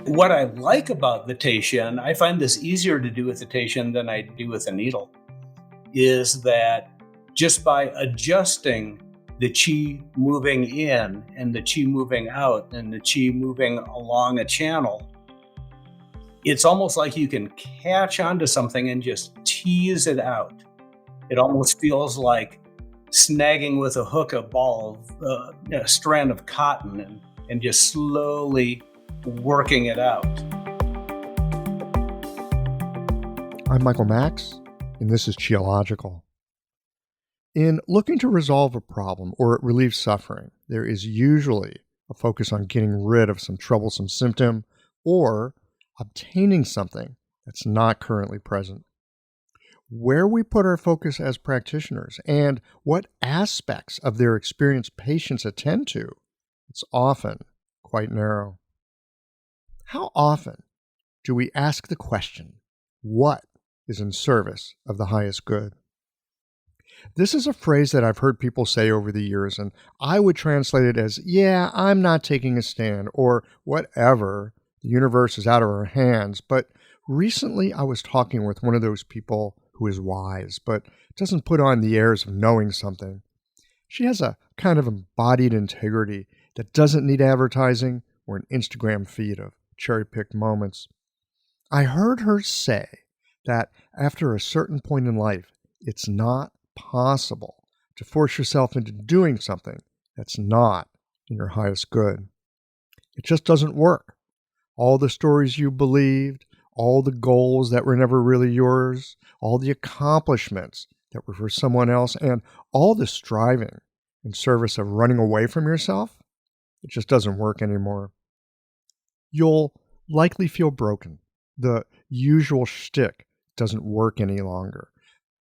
What I like about the Teishin, I find this easier to do with the Teishin than I do with a needle, is that just by adjusting the qi moving in and the qi moving out and the qi moving along a channel, it's almost like you can catch onto something and just tease it out. It almost feels like snagging with a hook a strand of cotton and just slowly working it out. I'm Michael Max, and this is Qiological. In looking to resolve a problem or relieve suffering, there is usually a focus on getting rid of some troublesome symptom or obtaining something that's not currently present. Where we put our focus as practitioners and what aspects of their experience patients attend to, it's often quite narrow. How often do we ask the question, what is in service of the highest good? This is a phrase that I've heard people say over the years, and I would translate it as, yeah, I'm not taking a stand, or whatever, the universe is out of our hands. But recently I was talking with one of those people who is wise, but doesn't put on the airs of knowing something. She has a kind of embodied integrity that doesn't need advertising or an Instagram feed of cherry-picked moments. I heard her say that after a certain point in life, it's not possible to force yourself into doing something that's not in your highest good. It just doesn't work. All the stories you believed, all the goals that were never really yours, all the accomplishments that were for someone else, and all the striving in service of running away from yourself, it just doesn't work anymore. You'll likely feel broken. The usual shtick doesn't work any longer.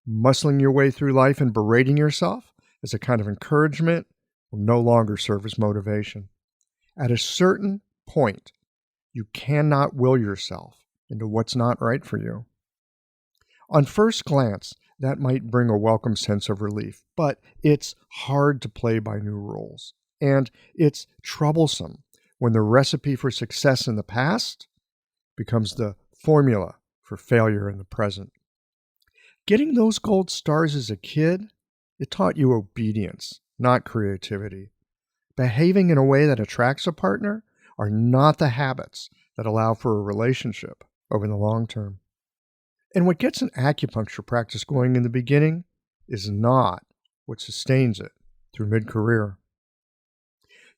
Muscling your way through life and berating yourself as a kind of encouragement will no longer serve as motivation. At a certain point, you cannot will yourself into what's not right for you. On first glance, that might bring a welcome sense of relief, but it's hard to play by new rules, and it's troublesome when the recipe for success in the past becomes the formula for failure in the present. Getting those gold stars as a kid, it taught you obedience, not creativity. Behaving in a way that attracts a partner are not the habits that allow for a relationship over the long term. And what gets an acupuncture practice going in the beginning is not what sustains it through mid-career.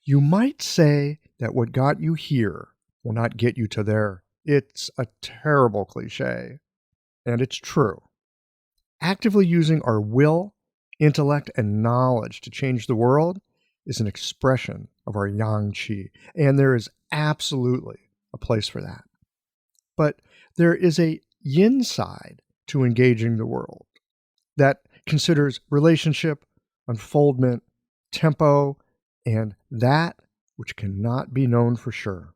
You might say that what got you here will not get you to there. It's a terrible cliche, and it's true. Actively using our will, intellect, and knowledge to change the world is an expression of our yang qi, and there is absolutely a place for that. But there is a yin side to engaging the world that considers relationship, unfoldment, tempo, and that which cannot be known for sure.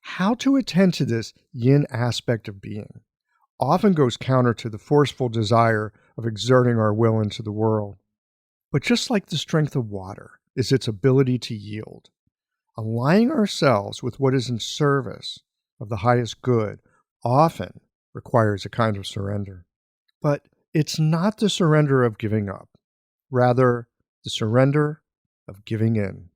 How to attend to this yin aspect of being often goes counter to the forceful desire of exerting our will into the world. But just like the strength of water is its ability to yield, aligning ourselves with what is in service of the highest good often requires a kind of surrender. But it's not the surrender of giving up, rather the surrender of giving in.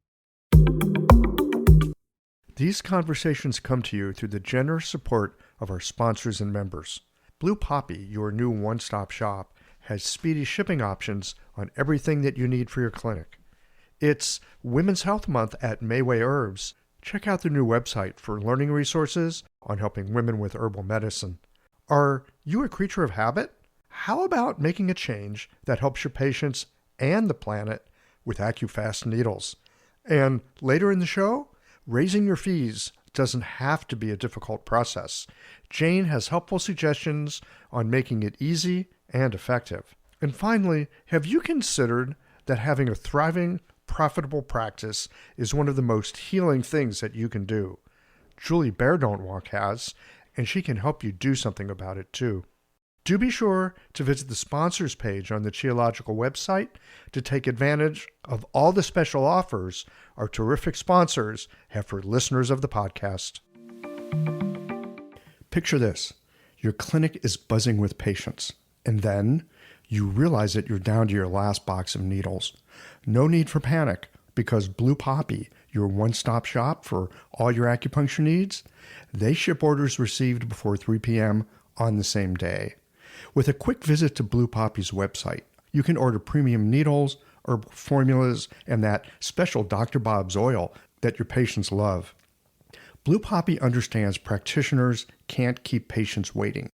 These conversations come to you through the generous support of our sponsors and members. Blue Poppy, your new one-stop shop, has speedy shipping options on everything that you need for your clinic. It's Women's Health Month at Mayway Herbs. Check out their new website for learning resources on helping women with herbal medicine. Are you a creature of habit? How about making a change that helps your patients and the planet with AccuFast needles? And later in the show, raising your fees doesn't have to be a difficult process. Jane has helpful suggestions on making it easy and effective. And finally, have you considered that having a thriving, profitable practice is one of the most healing things that you can do? Julie Bear Don't Walk has, and she can help you do something about it too. Do be sure to visit the sponsors page on the Qiological website to take advantage of all the special offers our terrific sponsors have for listeners of the podcast. Picture this. Your clinic is buzzing with patients, and then you realize that you're down to your last box of needles. No need for panic, because Blue Poppy, your one-stop shop for all your acupuncture needs, they ship orders received before 3 p.m. on the same day. With a quick visit to Blue Poppy's website, you can order premium needles, herbal formulas, and that special Dr. Bob's oil that your patients love. Blue Poppy understands practitioners can't keep patients waiting.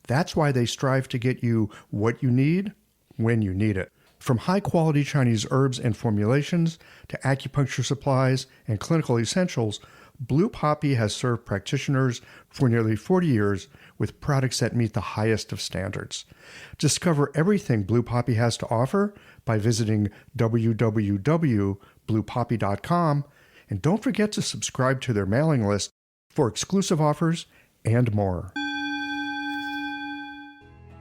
That's why they strive to get you what you need when you need it. From high-quality Chinese herbs and formulations to acupuncture supplies and clinical essentials, Blue Poppy has served practitioners for nearly 40 years with products that meet the highest of standards. Discover everything Blue Poppy has to offer by visiting www.bluepoppy.com, and don't forget to subscribe to their mailing list for exclusive offers and more.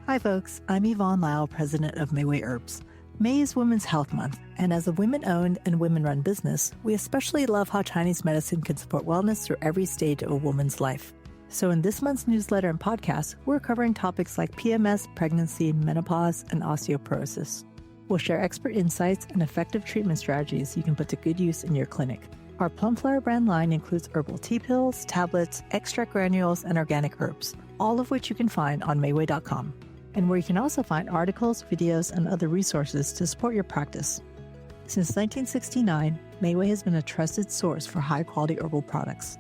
Hi folks, I'm Yvonne Lau, president of Mayway Herbs. May is Women's Health Month, and as a women-owned and women-run business, we especially love how Chinese medicine can support wellness through every stage of a woman's life. So in this month's newsletter and podcast, we're covering topics like PMS, pregnancy, menopause, and osteoporosis. We'll share expert insights and effective treatment strategies you can put to good use in your clinic. Our Plumflower brand line includes herbal tea pills, tablets, extract granules, and organic herbs, all of which you can find on Mayway.com, and where you can also find articles, videos, and other resources to support your practice. Since 1969, Mayway has been a trusted source for high-quality herbal products.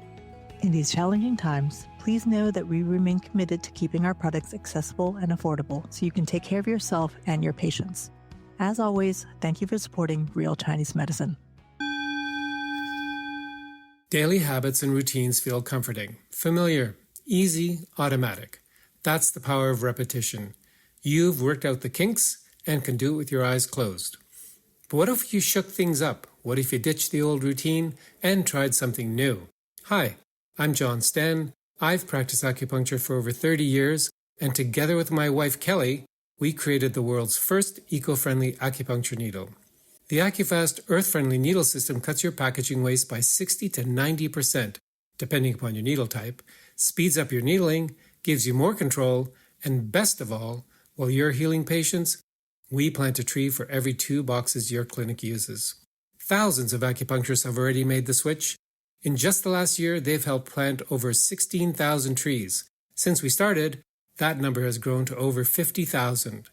In these challenging times, please know that we remain committed to keeping our products accessible and affordable so you can take care of yourself and your patients. As always, thank you for supporting Real Chinese Medicine. Daily habits and routines feel comforting, familiar, easy, automatic. That's the power of repetition. You've worked out the kinks and can do it with your eyes closed. But what if you shook things up? What if you ditched the old routine and tried something new? Hi, I'm John Sten. I've practiced acupuncture for over 30 years, and together with my wife Kelly, we created the world's first eco-friendly acupuncture needle. The AccuFast earth-friendly needle system cuts your packaging waste by 60 to 90%, depending upon your needle type, speeds up your needling, gives you more control, and best of all, while you're healing patients, we plant a tree for every 2 boxes your clinic uses. Thousands of acupuncturists have already made the switch. In just the last year, they've helped plant over 16,000 trees. Since we started, that number has grown to over 50,000.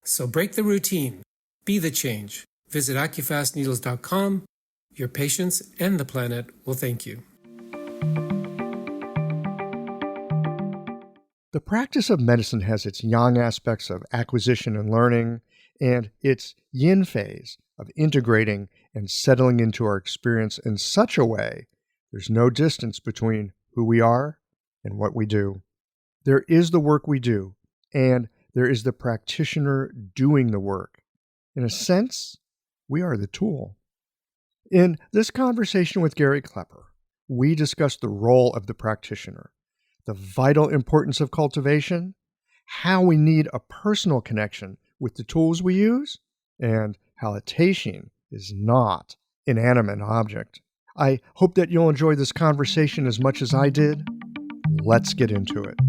So break the routine. Be the change. Visit AccuFastNeedles.com. Your patients and the planet will thank you. The practice of medicine has its yang aspects of acquisition and learning, and its yin phase of integrating and settling into our experience in such a way there's no distance between who we are and what we do. There is the work we do, and there is the practitioner doing the work. In a sense, we are the tool. In this conversation with Gary Klepper, we discussed the role of the practitioner, the vital importance of cultivation, how we need a personal connection with the tools we use, and how a Teishin is not an inanimate object. I hope that you'll enjoy this conversation as much as I did. Let's get into it.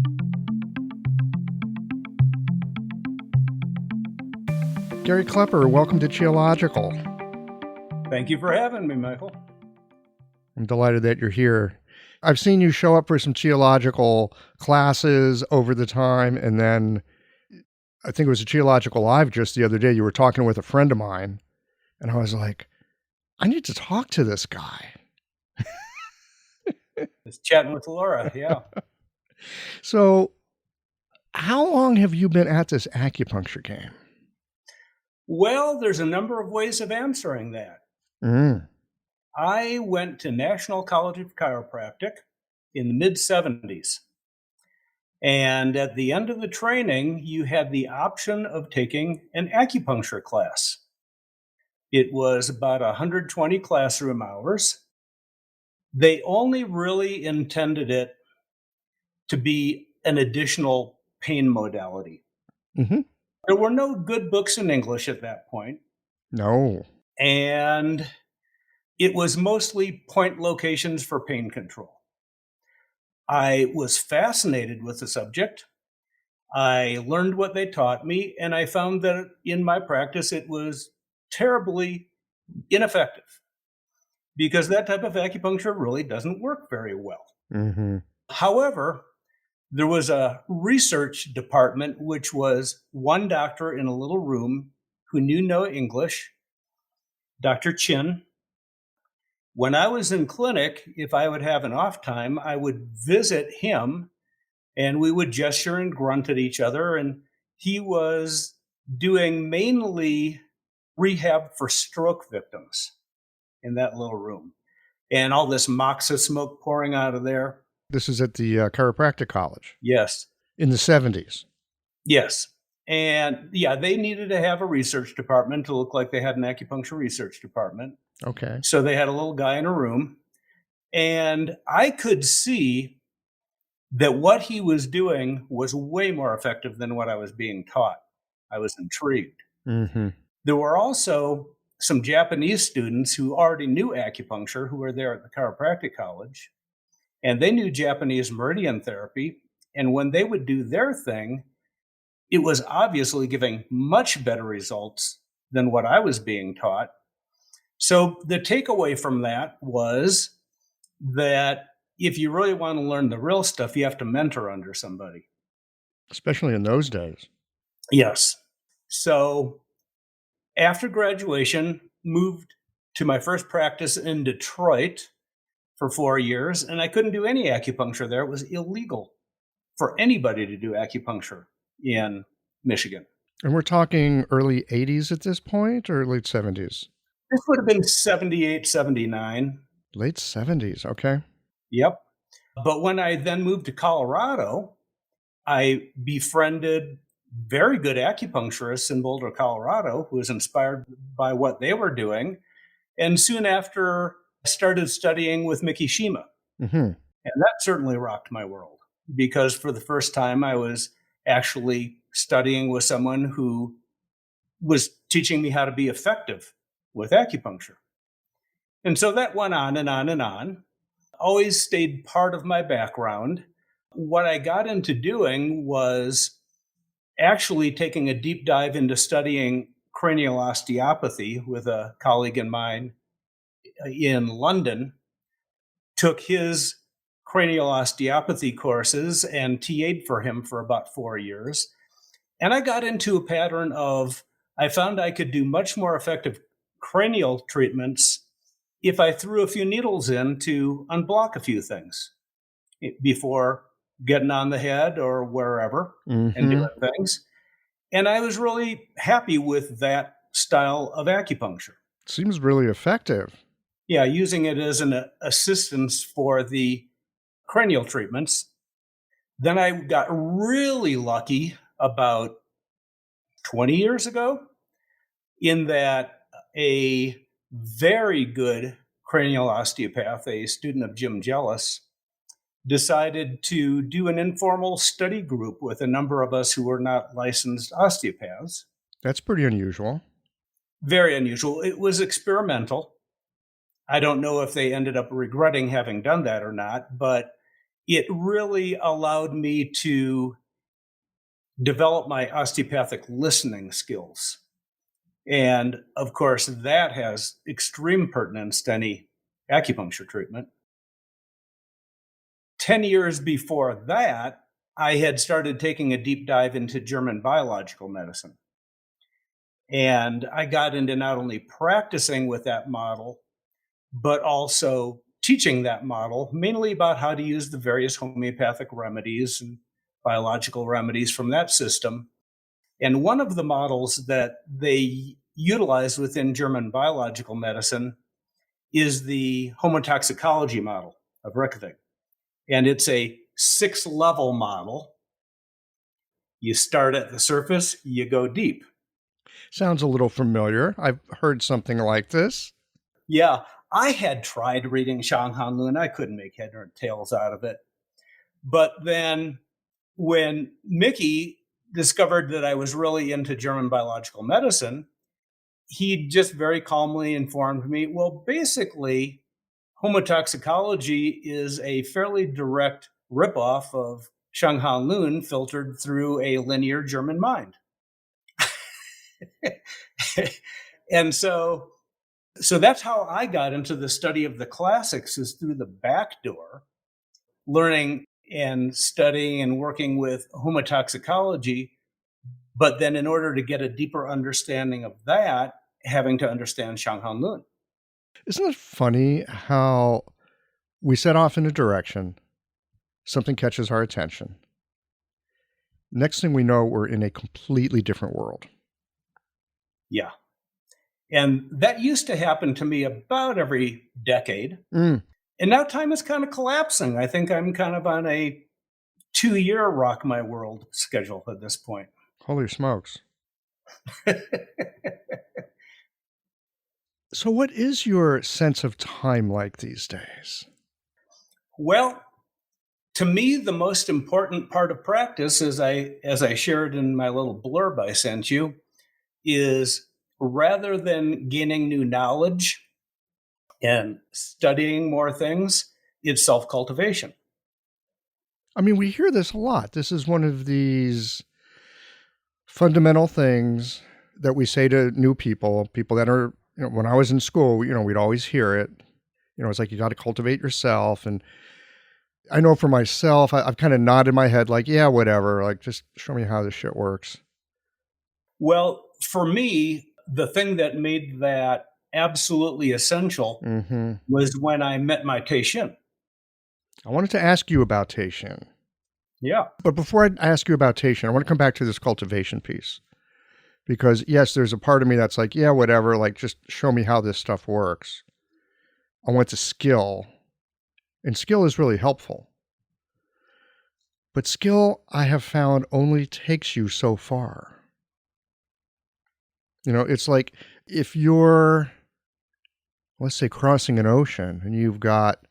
Gary Klepper, welcome to Geological. Thank you for having me, Michael. I'm delighted that you're here. I've seen you show up for some geological classes over the time, and then I think it was a Geological Live just the other day. You were talking with a friend of mine, and I was like, I need to talk to this guy. Just chatting with Laura, yeah. So, how long have you been at this acupuncture game? Well, there's a number of ways of answering that. I went to National College of Chiropractic in the mid-70s. And at the end of the training, you had the option of taking an acupuncture class. It was about 120 classroom hours. They only really intended it to be an additional pain modality. Mm-hmm. There were no good books in English at that point. No. And it was mostly point locations for pain control. I was fascinated with the subject. I learned what they taught me, and I found that in my practice it was terribly ineffective because that type of acupuncture really doesn't work very well. Mm-hmm. However, there was a research department, which was one doctor in a little room who knew no English, Dr. Chin. When I was in clinic, if I would have an off time, I would visit him and we would gesture and grunt at each other. And he was doing mainly rehab for stroke victims in that little room. And all this moxa smoke pouring out of there. This is at the chiropractic college Yes. in the 70s. Yes. And yeah, they needed to have a research department to look like they had an acupuncture research department. Okay. So they had a little guy in a room. And I could see that what he was doing was way more effective than what I was being taught. I was intrigued. Mm-hmm. There were also some Japanese students who already knew acupuncture who were there at the chiropractic college, and they knew Japanese meridian therapy. And when they would do their thing, it was obviously giving much better results than what I was being taught. So the takeaway from that was that if you really want to learn the real stuff, you have to mentor under somebody. Especially in those days. Yes. So after graduation, moved to my first practice in Detroit for 4 years, and I couldn't do any acupuncture there. It was illegal for anybody to do acupuncture in Michigan. And we're talking early 80s at this point or late 70s? This would have been 78, 79. Late 70s, okay. Yep. But when I then moved to Colorado, I befriended very good acupuncturists in Boulder, Colorado, who was inspired by what they were doing. And soon after, I started studying with Miki Shima. Mm-hmm. And that certainly rocked my world because for the first time, I was actually studying with someone who was teaching me how to be effective with acupuncture. And so that went on and on and on. Always stayed part of my background. What I got into doing was actually taking a deep dive into studying cranial osteopathy with a colleague of mine in London, took his cranial osteopathy courses and TA'd for him for about 4 years. And I got into a pattern of, I found I could do much more effective cranial treatments if I threw a few needles in to unblock a few things before getting on the head or wherever and doing things. And I was really happy with that style of acupuncture. Seems really effective. Yeah, using it as an assistance for the cranial treatments. Then I got really lucky about 20 years ago in that a very good cranial osteopath, a student of Jim Jellis, decided to do an informal study group with a number of us who were not licensed osteopaths. That's pretty unusual. Very unusual. It was experimental. I don't know if they ended up regretting having done that or not, but it really allowed me to develop my osteopathic listening skills. And of course, that has extreme pertinence to any acupuncture treatment. 10 years before that, I had started taking a deep dive into German biological medicine. And I got into not only practicing with that model, but also teaching that model, mainly about how to use the various homeopathic remedies and biological remedies from that system. And one of the models that they utilize within German biological medicine is the homotoxicology model of Rickething. And it's a 6-level model. You start at the surface, you go deep. Sounds a little familiar. I've heard something like this. Yeah, I had tried reading Shanghan Lun. I couldn't make head or tails out of it. But then when Mickey discovered that I was really into German biological medicine, he just very calmly informed me, well, basically, homotoxicology is a fairly direct ripoff of Shanghan Lun filtered through a linear German mind. And so that's how I got into the study of the classics, is through the back door, learning and studying and working with homotoxicology. But then in order to get a deeper understanding of that, having to understand Shanghan Lun. Isn't it funny how we set off in a direction, something catches our attention. Next thing we know, we're in a completely different world. Yeah. And that used to happen to me about every decade. And now time is kind of collapsing. I think I'm kind of on a 2-year rock my world schedule at this point. Holy smokes. So what is your sense of time like these days? Well, to me, the most important part of practice, as I shared in my little blurb I sent you, is rather than gaining new knowledge and studying more things, it's self-cultivation. I mean, we hear this a lot. This is one of these fundamental things that we say to new people that are, when I was in school, we'd always hear it. It's like, you got to cultivate yourself. And I know for myself, I've kind of nodded my head like, yeah, whatever. Like, just show me how this shit works. Well, for me, the thing that made that absolutely essential was when I met my Teishin. I wanted to ask you about Teishin. Yeah. But before I ask you about Teishin, I want to come back to this cultivation piece. Because yes, there's a part of me that's like, yeah, whatever, like just show me how this stuff works. I want the skill. And skill is really helpful. But skill, I have found, only takes you so far. It's like if you're, let's say, crossing an ocean and you've got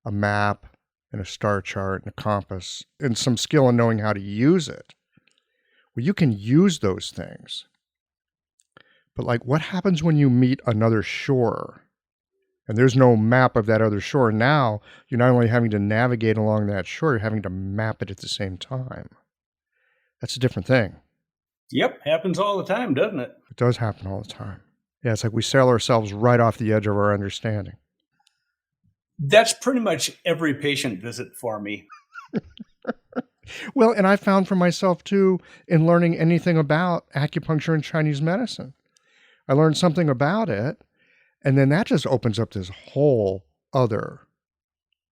a map and a star chart and a compass and some skill in knowing how to use it. Well, you can use those things. But like, what happens when you meet another shore and there's no map of that other shore? Now you're not only having to navigate along that shore, you're having to map it at the same time. That's a different thing. Yep, happens all the time, doesn't it? It does happen all the time. Yeah, it's like we sail ourselves right off the edge of our understanding. That's pretty much every patient visit for me. Well, and I found for myself too, in learning anything about acupuncture and Chinese medicine. I learned something about it, and then that just opens up this whole other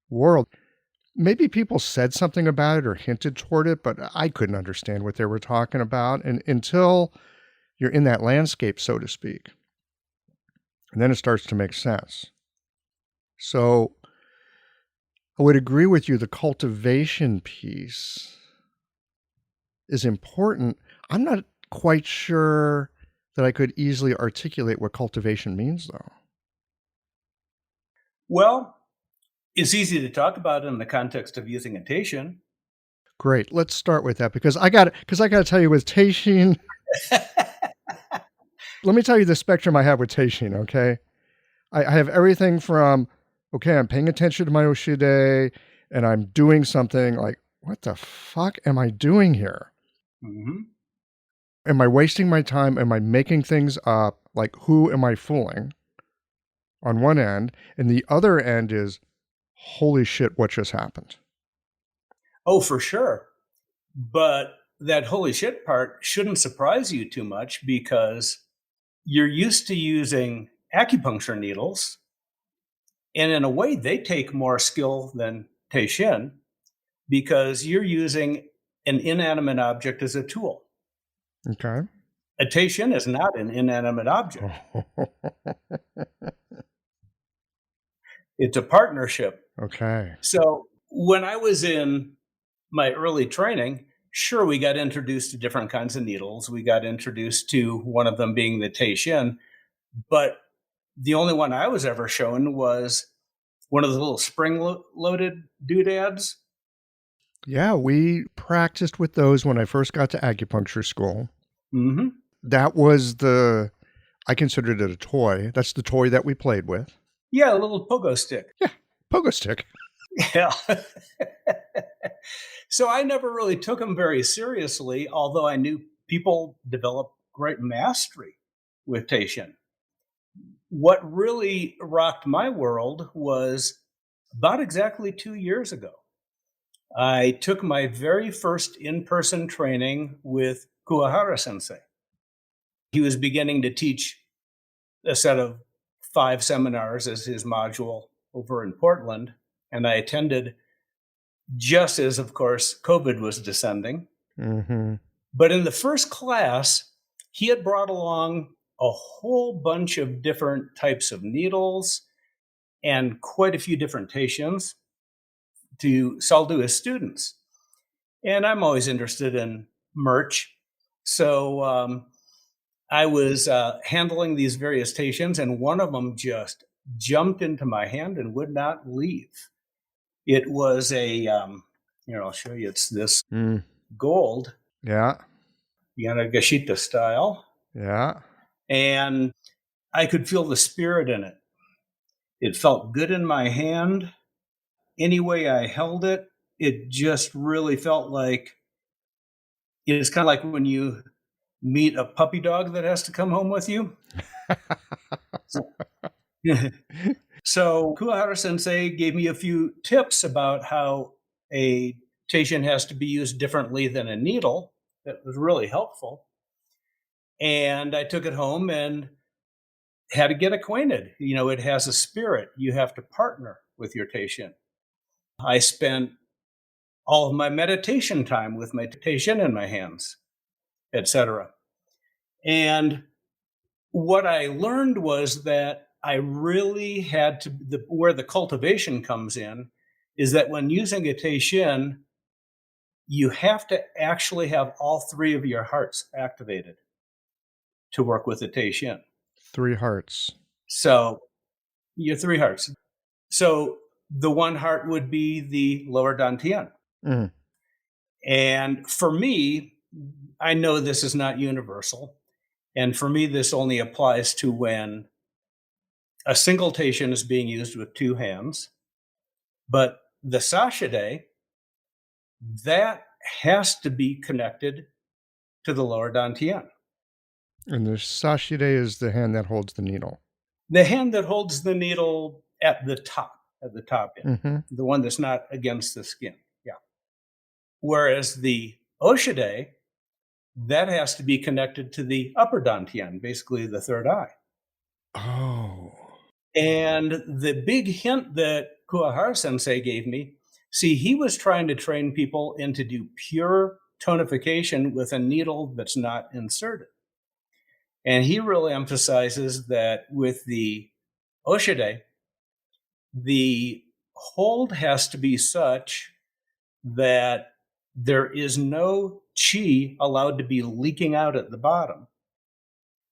world. Maybe people said something about it or hinted toward it, but I couldn't understand what they were talking about until you're in that landscape, so to speak. And then it starts to make sense. So I would agree with you, the cultivation piece is important. I'm not quite sure that I could easily articulate what cultivation means, though. Well, it's easy to talk about in the context of using a Teishin. Great. Let's start with that because I got to tell you with Teishin. Let me tell you the spectrum I have with Teishin, okay? I have everything from, okay, I'm paying attention to my Oshide and I'm doing something like, what the fuck am I doing here? Am I wasting my time? Am I making things up? Like, who am I fooling? On one end. And the other end is, holy shit, what just happened? Oh, for sure. But that holy shit part shouldn't surprise you too much because you're used to using acupuncture needles. And in a way, they take more skill than Teishin because you're using an inanimate object as a tool. Okay. A Teishin is not an inanimate object. It's a partnership. Okay. So when I was in my early training, sure, we got introduced to different kinds of needles. We got introduced to one of them being the Teishin, but the only one I was ever shown was one of the little spring-loaded doodads. Yeah, we practiced with those when I first got to acupuncture school. That was I considered it a toy. That's the toy that we played with. Yeah, a little pogo stick. Yeah, pogo stick. Yeah. So I never really took them very seriously, although I knew people develop great mastery with Teishin. What really rocked my world was about exactly 2 years ago. I took my very first in person training with Kuwahara sensei. He was beginning to teach a set of 5 seminars as his module over in Portland, and I attended just as, of course, COVID was descending. Mm-hmm. But in the first class, he had brought along a whole bunch of different types of needles and quite a few different Teishins to sell to his students. And I'm always interested in merch. So I was handling these various Teishins, and one of them just jumped into my hand and would not leave. It was I'll show you, it's this Mm. gold Yeah. Yanagashita style. Yeah. And I could feel the spirit in it. It felt good in my hand. Any way I held it, it just really felt like it's kind of like when you meet a puppy dog that has to come home with you. So Kuwahara Sensei gave me a few tips about how a teishin has to be used differently than a needle. That was really helpful. And I took it home and had to get acquainted. It has a spirit. You have to partner with your teishin. I spent all of my meditation time with my teishin in my hands, etc. And what I learned was that I really had to, where the cultivation comes in, is that when using a teishin, you have to actually have all three of your hearts activated to work with the teishin. 3 hearts. So your 3 hearts. So the one heart would be the lower dantian. Mm. And for me, I know this is not universal. And for me, this only applies to when a single teishin is being used with 2 hands. But the sashide, that has to be connected to the lower dantian. And the sashide is the hand that holds the needle. The hand that holds the needle at the top end, Mm-hmm. the one that's not against the skin. Yeah. Whereas the oshide, that has to be connected to the upper dantian, basically the third eye. Oh. And the big hint that Kuwahara sensei gave me, see, he was trying to train people into do pure tonification with a needle that's not inserted. And he really emphasizes that with the oshide, the hold has to be such that there is no chi allowed to be leaking out at the bottom.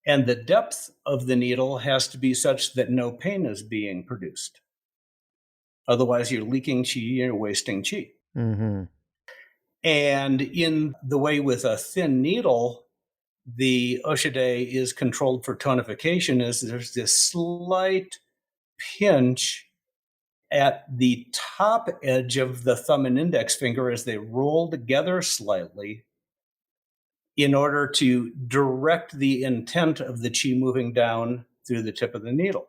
And the depth of the needle has to be such that no pain is being produced. Otherwise, you're leaking chi, you're wasting chi. Mm-hmm. And in the way with a thin needle, the oshide is controlled for tonification, is there's this slight pinch at the top edge of the thumb and index finger as they roll together slightly in order to direct the intent of the chi moving down through the tip of the needle.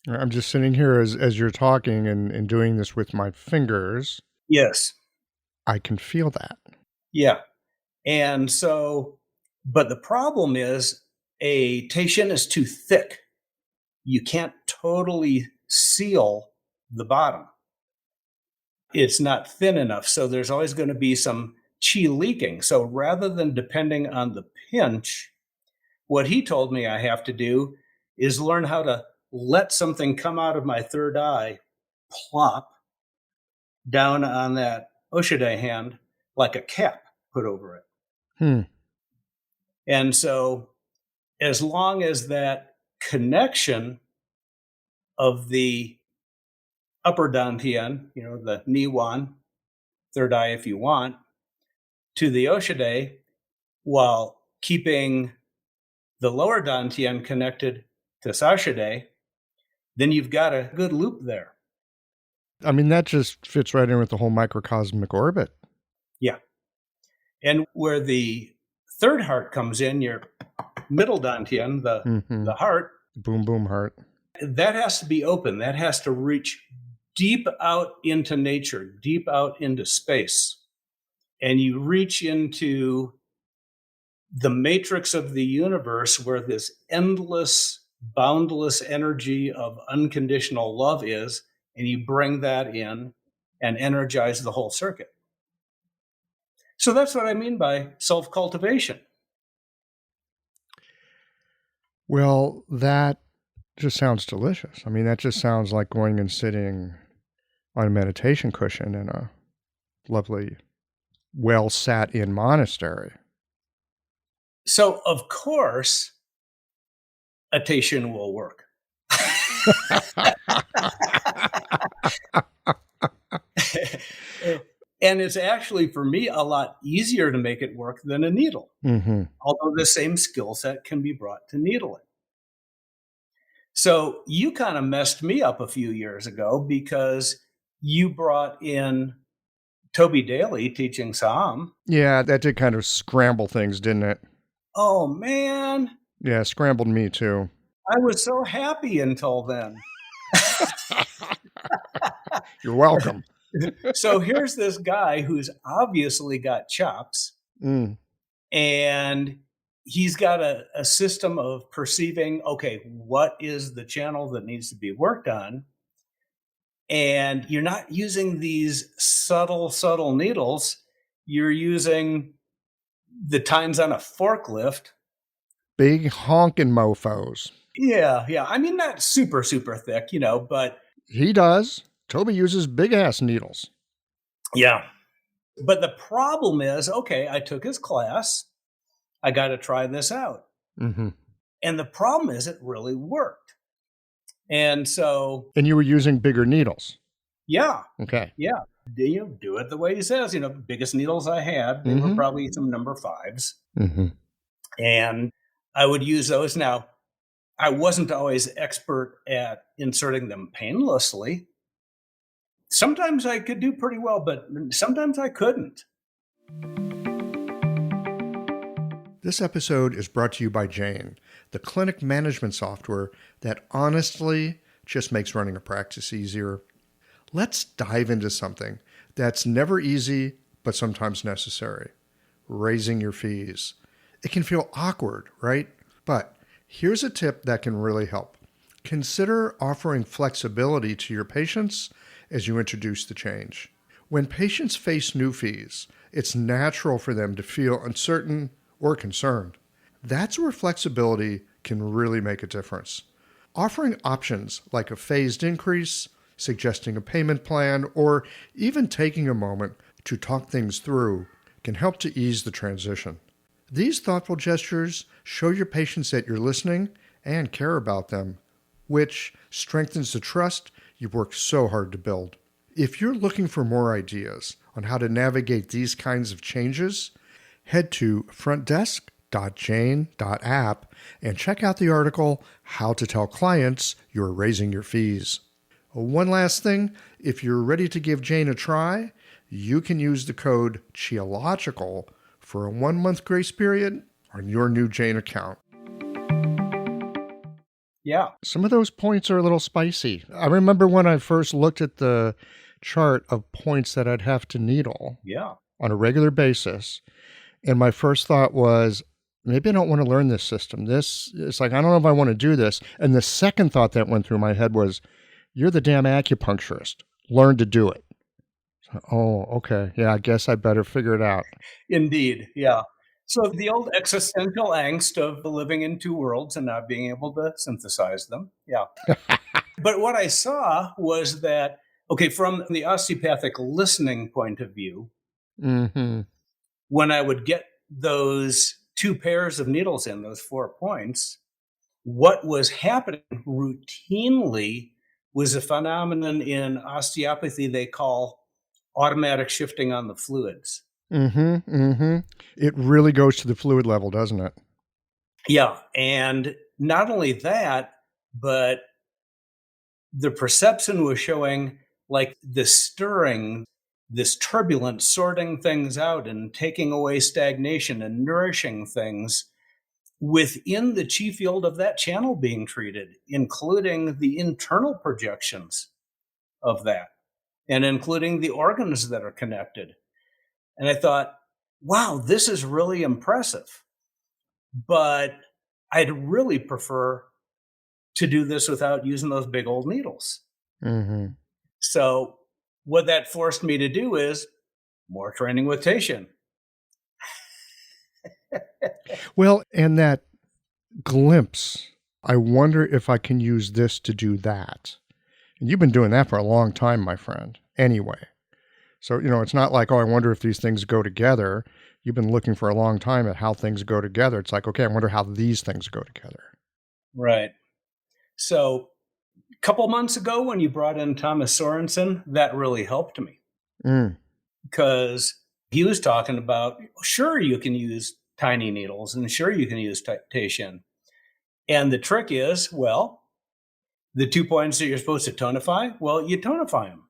I'm just sitting here as you're talking and doing this with my fingers. Yes. I can feel that. Yeah. And so, but the problem is a teishin is too thick. You can't totally seal the bottom. It's not thin enough. So there's always going to be some chi leaking. So rather than depending on the pinch, what he told me I have to do is learn how to let something come out of my third eye, plop down on that oshide hand like a cap put over it. Hmm. And so as long as that connection of the upper dantian, the niwan, third eye if you want, to the oshide, while keeping the lower dantian connected to sashide, then you've got a good loop there. I mean, that just fits right in with the whole microcosmic orbit. Yeah. And where the third heart comes in, your middle dantian, the heart, Boom, boom heart. that has to be open. That has to reach deep out into nature, deep out into space. And you reach into the matrix of the universe where this endless, boundless energy of unconditional love is, and you bring that in and energize the whole circuit. So that's what I mean by self-cultivation. Well, that just sounds delicious. I mean, that just sounds like going and sitting on a meditation cushion in a lovely, well sat in monastery. So, of course, a Teishin will work. And it's actually, for me, a lot easier to make it work than a needle, although the same skill set can be brought to needling. So you kind of messed me up a few years ago because you brought in Toby Daly teaching Sam. Yeah, that did kind of scramble things, didn't it? Oh, man. Yeah, scrambled me too. I was so happy until then. You're welcome. So here's this guy who's obviously got chops, and he's got a system of perceiving, okay, what is the channel that needs to be worked on? And you're not using these subtle needles. You're using the tines on a forklift. Big honking mofos. Yeah. I mean, not super thick, but... He does. Toby uses big-ass needles. Yeah. But the problem is, okay, I took his class. I got to try this out. And the problem is it really worked. And so... And you were using bigger needles? Yeah. Okay. Yeah. Do it the way he says. Biggest needles I had, they were probably some number 5s. And I would use those. Now, I wasn't always expert at inserting them painlessly. Sometimes I could do pretty well, but sometimes I couldn't. This episode is brought to you by Jane, the clinic management software that honestly just makes running a practice easier. Let's dive into something that's never easy, but sometimes necessary: raising your fees. It can feel awkward, right? But here's a tip that can really help. Consider offering flexibility to your patients as you introduce the change. When patients face new fees, it's natural for them to feel uncertain or concerned. That's where flexibility can really make a difference. Offering options like a phased increase, suggesting a payment plan, or even taking a moment to talk things through can help to ease the transition. These thoughtful gestures show your patients that you're listening and care about them, which strengthens the trust you've worked so hard to build. If you're looking for more ideas on how to navigate these kinds of changes, head to frontdesk.jane.app and check out the article, How to Tell Clients You're Raising Your Fees. One last thing, if you're ready to give Jane a try, you can use the code CHIOLOGICAL for a 1-month grace period on your new Jane account. Yeah. Some of those points are a little spicy. I remember when I first looked at the chart of points that I'd have to needle on a regular basis, and my first thought was, maybe I don't want to learn this system. It's like, I don't know if I want to do this. And the second thought that went through my head was, you're the damn acupuncturist. Learn to do it. So, oh, okay. Yeah, I guess I better figure it out. Indeed. Yeah. So the old existential angst of living in two worlds and not being able to synthesize them. Yeah. But what I saw was that, okay, from the osteopathic listening point of view, when I would get those 2 pairs of needles in, those 4 points, what was happening routinely was a phenomenon in osteopathy they call automatic shifting on the fluids. It really goes to the fluid level, doesn't it? Yeah. And not only that, but the perception was showing like the stirring, this turbulence, sorting things out and taking away stagnation and nourishing things within the chi field of that channel being treated, including the internal projections of that and including the organs that are connected. And I thought, wow, this is really impressive. But I'd really prefer to do this without using those big old needles. Mm-hmm. So what that forced me to do is more training with Teishin. Well, and that glimpse, I wonder if I can use this to do that. And you've been doing that for a long time, my friend, anyway. So, it's not like, oh, I wonder if these things go together. You've been looking for a long time at how things go together. It's like, okay, I wonder how these things go together. Right. So a couple months ago when you brought in Thomas Sorensen, that really helped me. Because he was talking about, sure, you can use tiny needles and sure, you can use Teishin. And the trick is, well, the 2 points that you're supposed to tonify, well, you tonify them.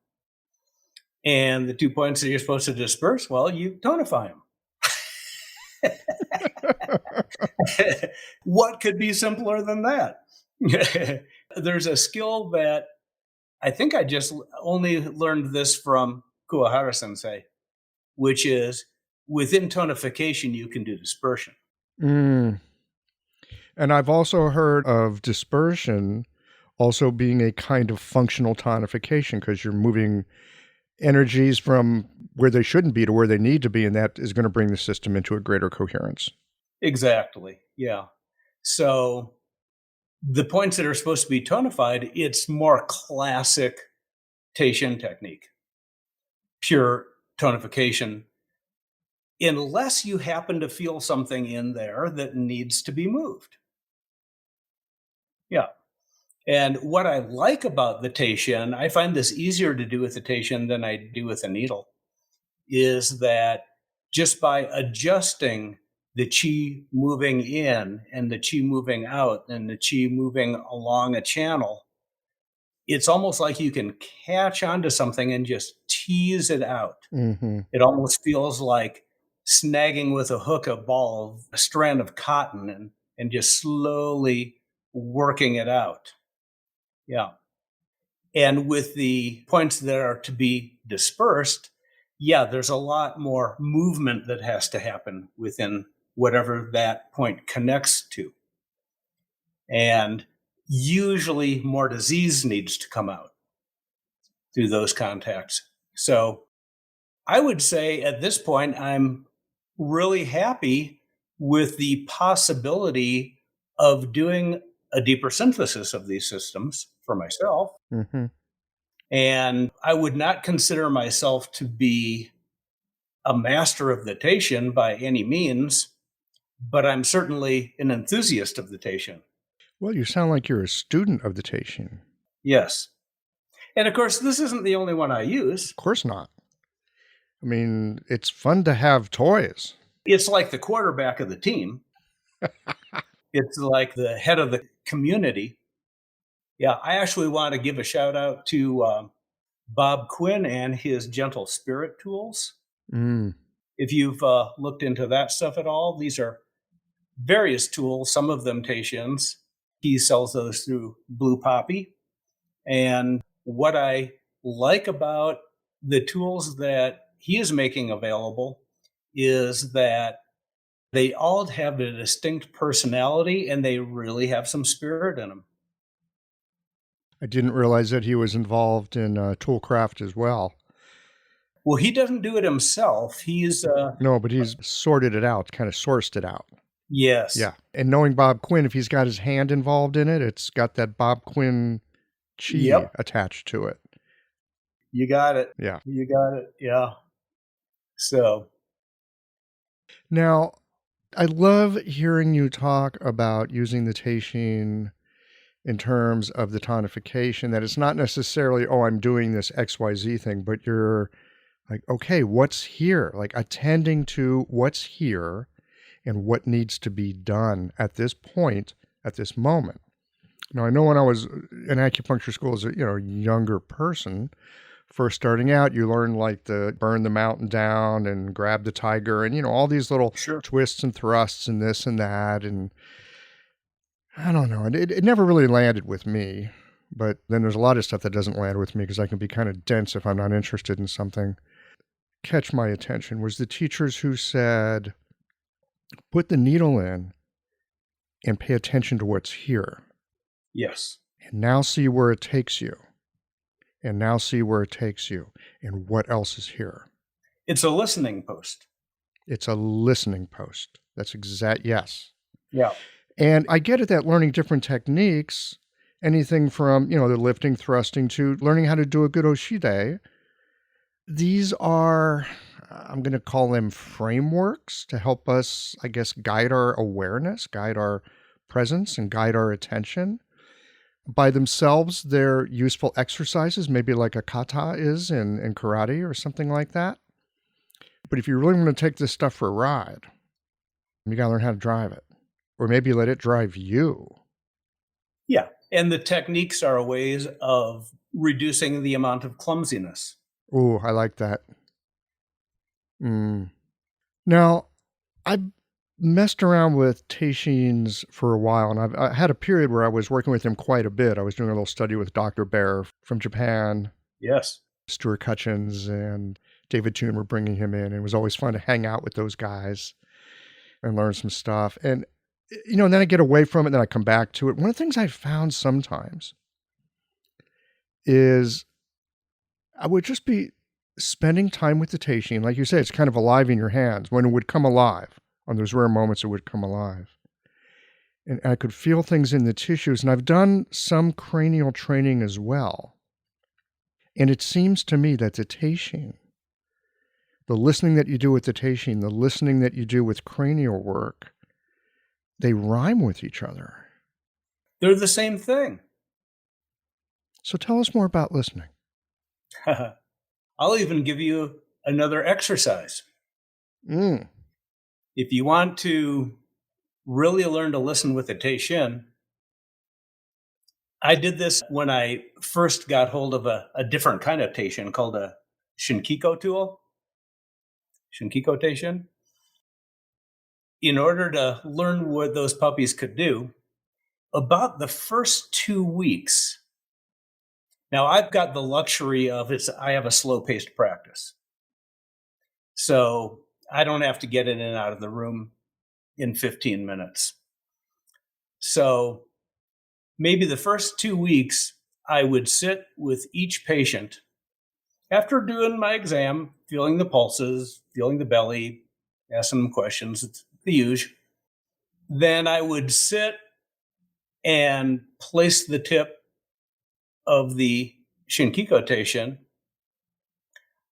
And the 2 points that you're supposed to disperse, well, you tonify them. What could be simpler than that? There's a skill that I think I just only learned this from Kuwahara Sensei, which is within tonification, you can do dispersion. And I've also heard of dispersion also being a kind of functional tonification because you're moving energies from where they shouldn't be to where they need to be, and that is going to bring the system into a greater coherence. Exactly. Yeah. So the points that are supposed to be tonified, it's more classic Teishin technique, pure tonification, unless you happen to feel something in there that needs to be moved. Yeah. And what I like about the Teishin, I find this easier to do with the Teishin than I do with a needle, is that just by adjusting the chi moving in and the chi moving out and the chi moving along a channel, it's almost like you can catch onto something and just tease it out. Mm-hmm. It almost feels like snagging with a hook a strand of cotton and just slowly working it out. Yeah. And with the points that are to be dispersed, yeah, there's a lot more movement that has to happen within whatever that point connects to. And usually more disease needs to come out through those contacts. So I would say at this point, I'm really happy with the possibility of doing a deeper synthesis of these systems for myself. Mm-hmm. And I would not consider myself to be a master of the Teishin by any means, but I'm certainly an enthusiast of the Teishin. Well, you sound like you're a student of the Teishin. Yes. And of course, this isn't the only one I use. Of course not. I mean, it's fun to have toys. It's like the quarterback of the team. It's like the head of the community. Yeah, I actually want to give a shout out to Bob Quinn and his gentle spirit tools. If you've looked into that stuff at all, these are various tools, some of them Teishins. He sells those through Blue Poppy. And what I like about the tools that he is making available is that they all have a distinct personality and they really have some spirit in them. I didn't realize that he was involved in toolcraft as well. Well, he doesn't do it himself. He's No, but he's sorted it out, kind of sourced it out. yes. Yeah. And knowing Bob Quinn, if he's got his hand involved in it, it's got that Bob Quinn chi attached to it. You got it. Yeah. You got it. Yeah. So now, I love hearing you talk about using the Teishin in terms of the tonification, that it's not necessarily, oh, I'm doing this XYZ thing, but you're like, okay, what's here? Like attending to what's here and what needs to be done at this point, at this moment. Now, I know when I was in acupuncture school as a younger person, First starting out, you learn like to burn the mountain down and grab the tiger and, all these little Sure. twists and thrusts and this and that. And I don't know. It never really landed with me. But then there's a lot of stuff that doesn't land with me because I can be kind of dense if I'm not interested in something. Catch my attention was the teachers who said, put the needle in and pay attention to what's here. Yes. And now see where it takes you. And now see where it takes you. And what else is here? It's a listening post. It's a listening post. That's yes. Yeah. And I get it that learning different techniques, anything from, the lifting, thrusting to learning how to do a good Oshide, these are, I'm going to call them frameworks to help us, I guess, guide our awareness, guide our presence, and guide our attention. By themselves, they're useful exercises, maybe like a kata is in karate or something like that. But if you really want to take this stuff for a ride, you got to learn how to drive it. Or maybe let it drive you. Yeah. And the techniques are ways of reducing the amount of clumsiness. Ooh, I like that. Now, I've messed around with Teishins for a while, and I had a period where I was working with him quite a bit. I was doing a little study with Dr. Bear from Japan. Yes. Stuart Cutchins and David Toon were bringing him in. It was always fun to hang out with those guys and learn some stuff. And, and then I get away from it, and then I come back to it. One of the things I found sometimes is I would just be spending time with the Teishin. Like you say, it's kind of alive in your hands. When it would come alive, on those rare moments it would come alive. And I could feel things in the tissues. And I've done some cranial training as well. And it seems to me that the Teishin, the listening that you do with the Teishin, the listening that you do with cranial work, they rhyme with each other. They're the same thing. So tell us more about listening. I'll even give you another exercise. If you want to really learn to listen with the Teishin, I did this when I first got hold of a different kind of Teishin called a Shinkiko tool. Shinkiko Teishin. In order to learn what those puppies could do, about the first 2 weeks, now I've got the luxury of I have a slow-paced practice. So I don't have to get in and out of the room in 15 minutes. So maybe the first 2 weeks, I would sit with each patient after doing my exam, feeling the pulses, feeling the belly, asking them questions, it's the usual. Then I would sit and place the tip of the Shinkiko Teishin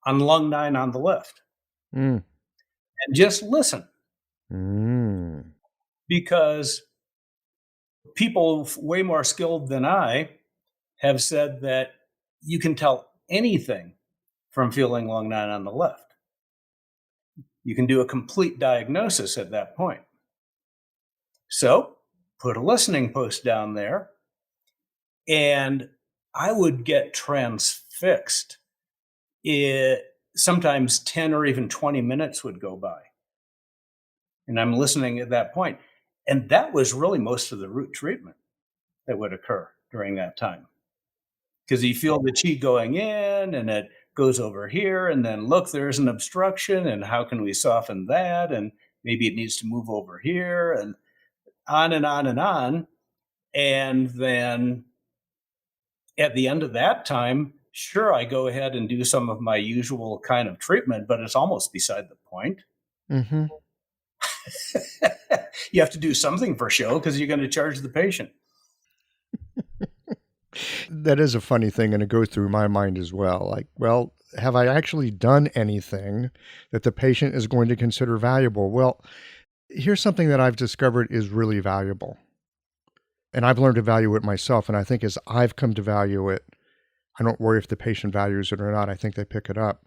on lung 9 on the left. And just listen. Because people way more skilled than I have said that you can tell anything from feeling lung 9 on the left. You can do a complete diagnosis at that point. So put a listening post down there, and I would get transfixed. Sometimes 10 or even 20 minutes would go by. And I'm listening at that point. And that was really most of the root treatment that would occur during that time. Because you feel the chi going in, and it goes over here, and then look, there's an obstruction, and how can we soften that? And maybe it needs to move over here, and on and on and on. And then at the end of that time, sure, I go ahead and do some of my usual kind of treatment, but it's almost beside the point. You have to do something for show because you're going to charge the patient. That is a funny thing, and it goes through my mind as well. Like, well, have I actually done anything that the patient is going to consider valuable? Well, here's something that I've discovered is really valuable. And I've learned to value it myself. And I think as I've come to value it, I don't worry if the patient values it or not. I think they pick it up.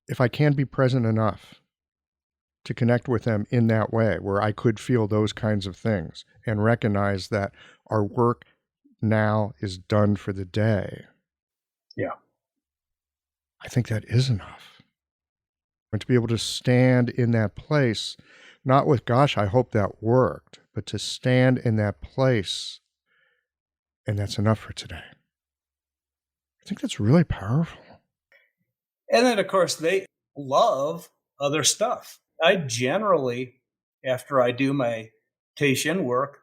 If I can be present enough to connect with them in that way, where I could feel those kinds of things and recognize that our work now is done for the day. Yeah. I think that is enough. And to be able to stand in that place, not with, gosh, I hope that worked, but to stand in that place, and that's enough for today. I think that's really powerful. And then, of course, they love other stuff. I generally, after I do my Teishin work,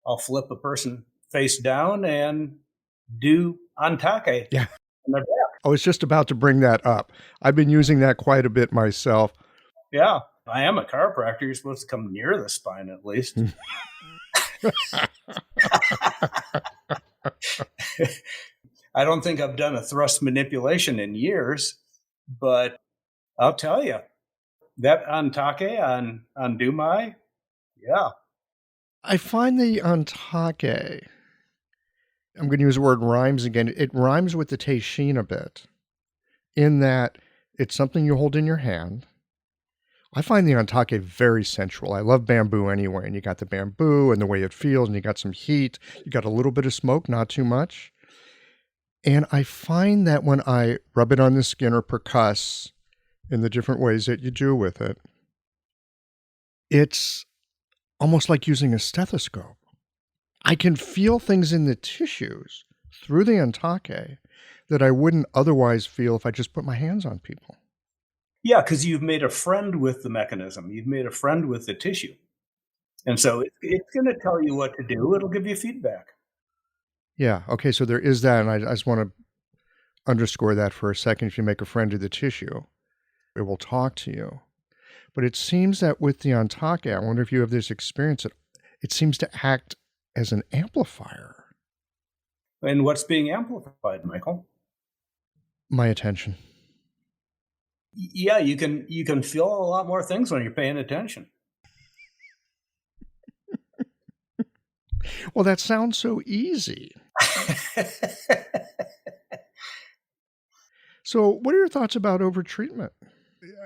I'll flip a person face down and do antake. Yeah. on their back. I was just about to bring that up. I've been using that quite a bit myself. Yeah, I am a chiropractor. You're supposed to come near the spine at least. I don't think I've done a thrust manipulation in years, but I'll tell you, that antake on Dumai, yeah. I find the antake, I'm going to use the word rhymes again. It rhymes with the Teishin a bit in that it's something you hold in your hand. I find the antake very sensual. I love bamboo anyway, and you got the bamboo and the way it feels, and you got some heat. You got a little bit of smoke, not too much. And I find that when I rub it on the skin or percuss in the different ways that you do with it, it's almost like using a stethoscope. I can feel things in the tissues through the antake that I wouldn't otherwise feel if I just put my hands on people. Yeah, because you've made a friend with the mechanism. You've made a friend with the tissue. And so it's going to tell you what to do. It'll give you feedback. Yeah, okay, so there is that, and I just want to underscore that for a second. If you make a friend of the tissue, it will talk to you. But it seems that with the antake, I wonder if you have this experience, it seems to act as an amplifier. And what's being amplified, Michael? My attention. Yeah, you can feel a lot more things when you're paying attention. Well, that sounds so easy. So what are your thoughts about overtreatment?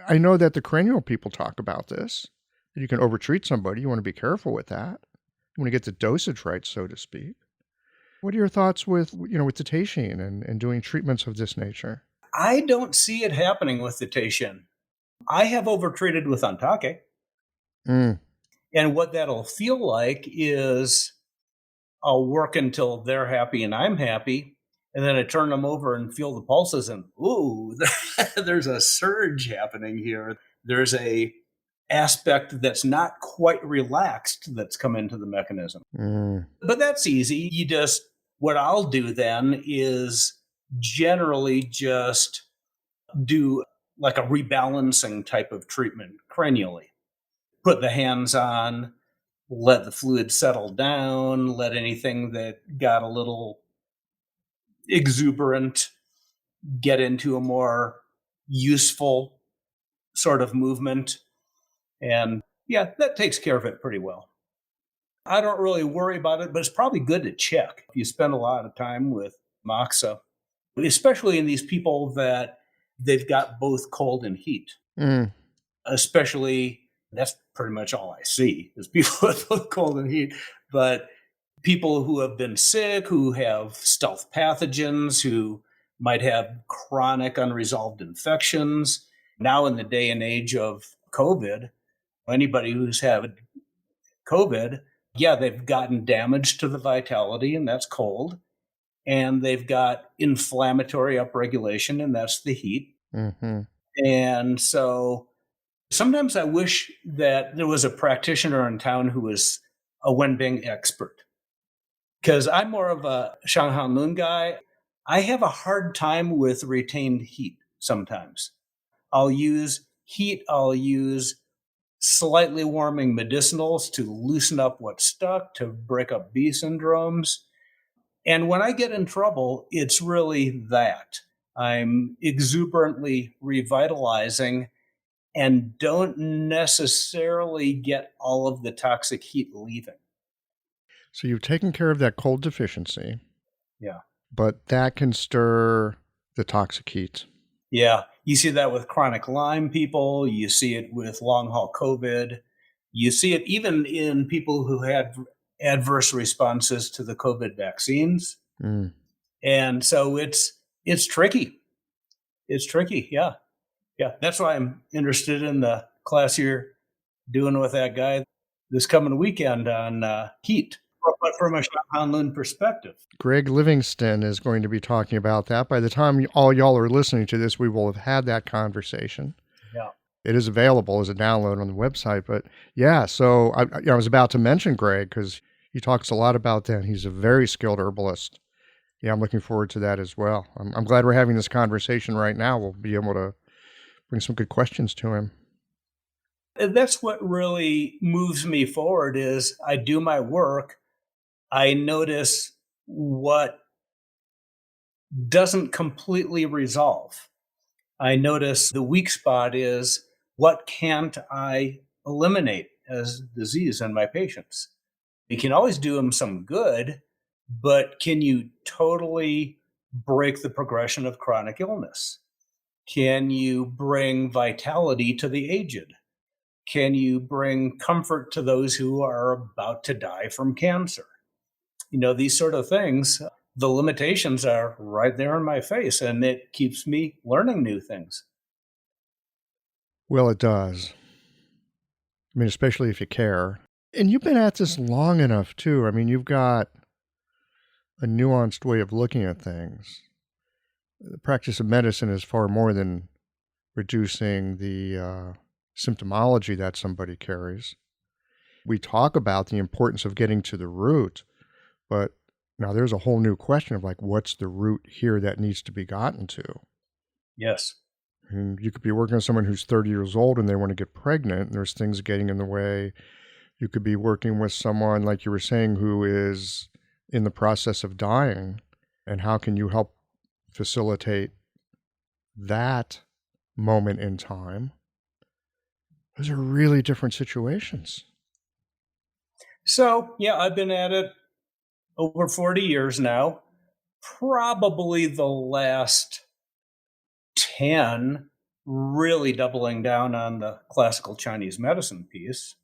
I know that the cranial people talk about this. You can overtreat somebody. You want to be careful with that. You want to get the dosage right, so to speak. What are your thoughts with the Teishin and doing treatments of this nature? I don't see it happening with the Teishin. I have overtreated with antake. Mm. And what that'll feel like is I'll work until they're happy and I'm happy. And then I turn them over and feel the pulses and, ooh, there's a surge happening here. There's a aspect that's not quite relaxed that's come into the mechanism. Mm. But that's easy. What I'll do then is generally just do like a rebalancing type of treatment cranially. Put the hands on, let the fluid settle down, let anything that got a little exuberant get into a more useful sort of movement. And yeah, that takes care of it pretty well. I don't really worry about it, but it's probably good to check if you spend a lot of time with moxa, especially in these people that they've got both cold and heat. Mm. Especially, that's pretty much all I see is people with both cold and heat. But people who have been sick, who have stealth pathogens, who might have chronic unresolved infections. Now, in the day and age of COVID, anybody who's had COVID, yeah, they've gotten damage to the vitality, and that's cold. And they've got inflammatory upregulation, and that's the heat. Mm-hmm. And so sometimes I wish that there was a practitioner in town who was a Wenbing expert. Because I'm more of a Shanghai Moon guy. I have a hard time with retained heat sometimes. I'll use heat, I'll use slightly warming medicinals to loosen up what's stuck, to break up B syndromes. And when I get in trouble, it's really that. I'm exuberantly revitalizing and don't necessarily get all of the toxic heat leaving. So you've taken care of that cold deficiency. Yeah. But that can stir the toxic heat. Yeah. You see that with chronic Lyme people. You see it with long haul COVID. You see it even in people who had adverse responses to the COVID vaccines. Mm. And so it's tricky. It's tricky. Yeah. Yeah. That's why I'm interested in the class you're doing with that guy this coming weekend on heat, but from a Hanlon perspective. Greg Livingston is going to be talking about that. By the time all y'all are listening to this, we will have had that conversation. Yeah. It is available as a download on the website. But yeah, so I was about to mention Greg because he talks a lot about that. He's a very skilled herbalist. Yeah, I'm looking forward to that as well. I'm glad we're having this conversation right now. We'll be able to bring some good questions to him. And that's what really moves me forward is I do my work. I notice what doesn't completely resolve. I notice the weak spot is what can't I eliminate as disease in my patients? You can always do them some good, but can you totally break the progression of chronic illness? Can you bring vitality to the aged? Can you bring comfort to those who are about to die from cancer? These sort of things, the limitations are right there in my face, and it keeps me learning new things. Well, it does. I mean, especially if you care. And you've been at this long enough, too. I mean, you've got a nuanced way of looking at things. The practice of medicine is far more than reducing the symptomology that somebody carries. We talk about the importance of getting to the root, but now there's a whole new question of like, what's the root here that needs to be gotten to? Yes. And you could be working with someone who's 30 years old and they want to get pregnant, and there's things getting in the way. You could be working with someone, like you were saying, who is in the process of dying, and how can you help facilitate that moment in time? Those are really different situations. So, yeah, I've been at it over 40 years now. Probably the last 10 really doubling down on the classical Chinese medicine piece.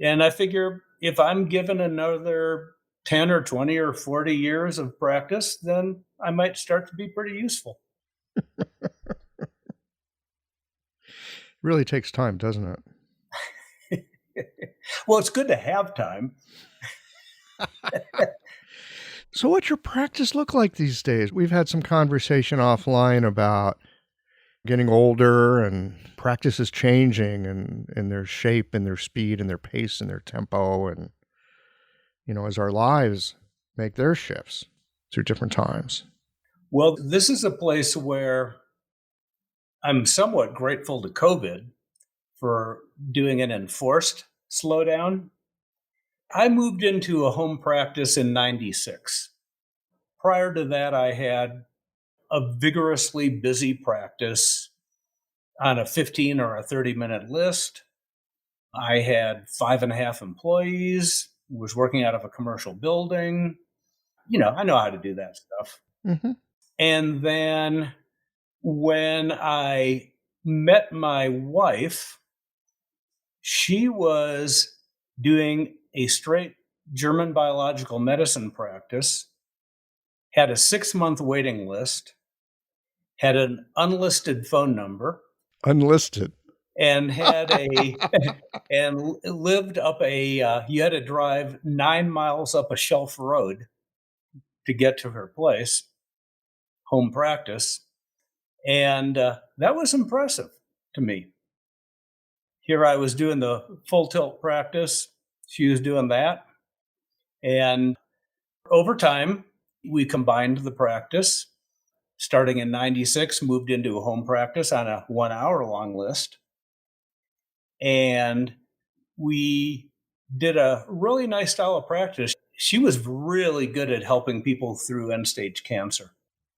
And I figure if I'm given another 10 or 20 or 40 years of practice, then I might start to be pretty useful. It really takes time, doesn't it? Well, it's good to have time. So what's your practice look like these days? We've had some conversation offline about getting older and practice is changing and their shape and their speed and their pace and their tempo. And, as our lives make their shifts through different times. Well, this is a place where I'm somewhat grateful to COVID for doing an enforced slowdown. I moved into a home practice in 96. Prior to that, I had a vigorously busy practice on a 15 or a 30-minute list. I had 5.5 employees, was working out of a commercial building. I know how to do that stuff. Mm-hmm. And then when I met my wife, she was doing a straight German biological medicine practice, had a 6-month waiting list, had an unlisted phone number, Unlisted. and had and lived up you had to drive 9 miles up a shelf road to get to her place, home practice. And that was impressive to me. Here I was doing the full tilt practice. She was doing that. And over time, we combined the practice. Starting in 96, moved into a home practice on a 1-hour long list. And we did a really nice style of practice. She was really good at helping people through end-stage cancer.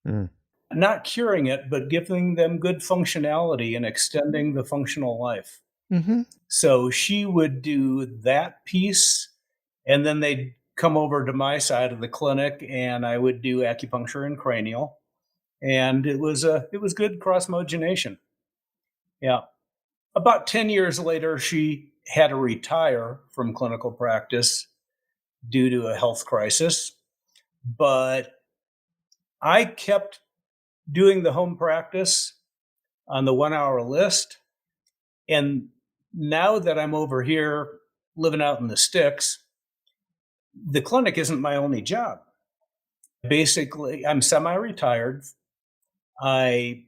Mm. Not curing it, but giving them good functionality and extending the functional life. Mm-hmm. So she would do that piece, and then they'd come over to my side of the clinic, and I would do acupuncture and cranial. And it was good cross-mogenation. Yeah. About 10 years later, she had to retire from clinical practice due to a health crisis. But I kept doing the home practice on the 1 hour list. And now that I'm over here living out in the sticks, the clinic isn't my only job. Basically, I'm semi-retired. I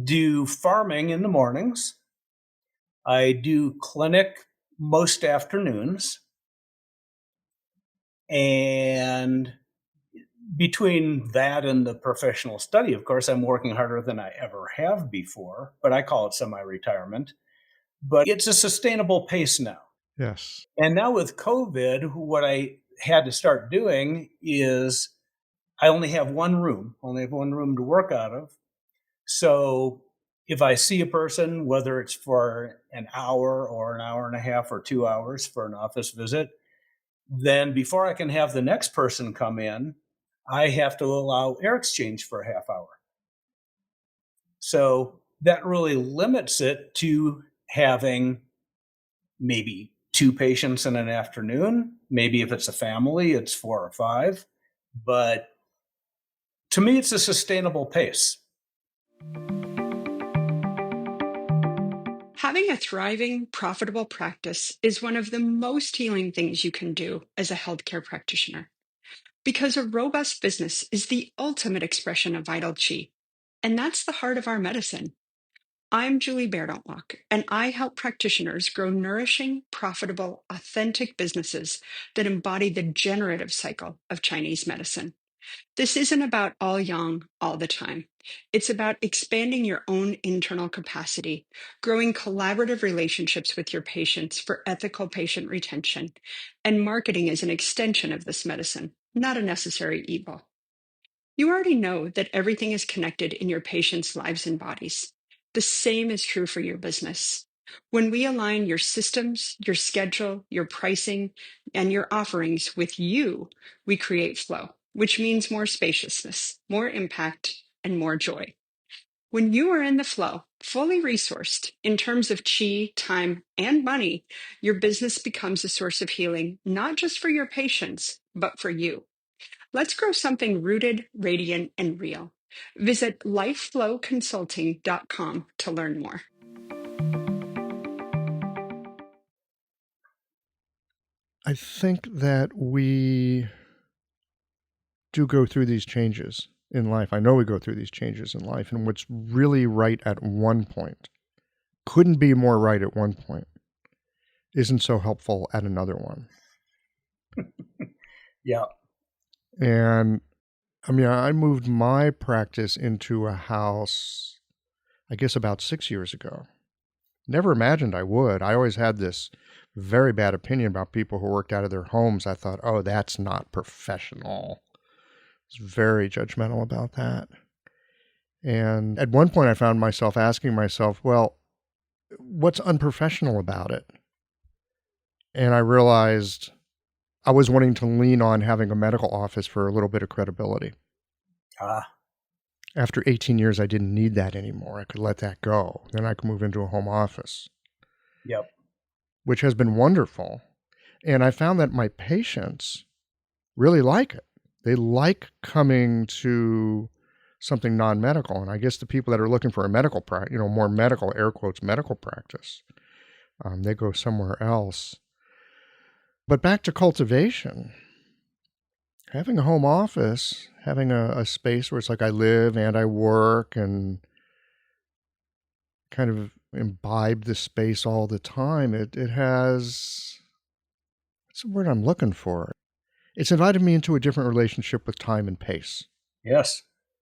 do farming in the mornings. I do clinic most afternoons. And between that and the professional study, of course, I'm working harder than I ever have before, but I call it semi-retirement. But it's a sustainable pace now. Yes. And now with COVID, what I had to start doing is I only have one room to work out of. So if I see a person, whether it's for an hour or an hour and a half or 2 hours for an office visit, then before I can have the next person come in, I have to allow air exchange for a half hour. So that really limits it to having maybe 2 patients in an afternoon. Maybe if it's a family, it's 4 or 5. But to me, it's a sustainable pace. Having a thriving, profitable practice is one of the most healing things you can do as a healthcare practitioner. Because a robust business is the ultimate expression of vital chi. And that's the heart of our medicine. I'm Julie Bairdontlock, and I help practitioners grow nourishing, profitable, authentic businesses that embody the generative cycle of Chinese medicine. This isn't about all yang all the time. It's about expanding your own internal capacity, growing collaborative relationships with your patients for ethical patient retention, and marketing as an extension of this medicine, not a necessary evil. You already know that everything is connected in your patients' lives and bodies. The same is true for your business. When we align your systems, your schedule, your pricing, and your offerings with you, we create flow, which means more spaciousness, more impact, and more joy. When you are in the flow, fully resourced in terms of chi, time, and money, your business becomes a source of healing, not just for your patients, but for you. Let's grow something rooted, radiant, and real. Visit lifeflowconsulting.com to learn more. I think that we do go through these changes in life. I know we go through these changes in life, and what's really right at one point, couldn't be more right at one point, isn't so helpful at another one. Yeah. And I mean, I moved my practice into a house, I guess about 6 years ago. Never imagined I would. I always had this very bad opinion about people who worked out of their homes. I thought, oh, that's not professional. I was very judgmental about that. And at one point I found myself asking myself, well, what's unprofessional about it? And I realized I was wanting to lean on having a medical office for a little bit of credibility. After 18 years, I didn't need that anymore. I could let that go. Then I could move into a home office. Yep. Which has been wonderful. And I found that my patients really like it. They like coming to something non-medical. And I guess the people that are looking for a medical practice, more medical, air quotes, medical practice, they go somewhere else. But back to cultivation, having a home office, having a space where it's like I live and I work and kind of imbibe the space all the time, it has, what's the word I'm looking for? It's invited me into a different relationship with time and pace. Yes.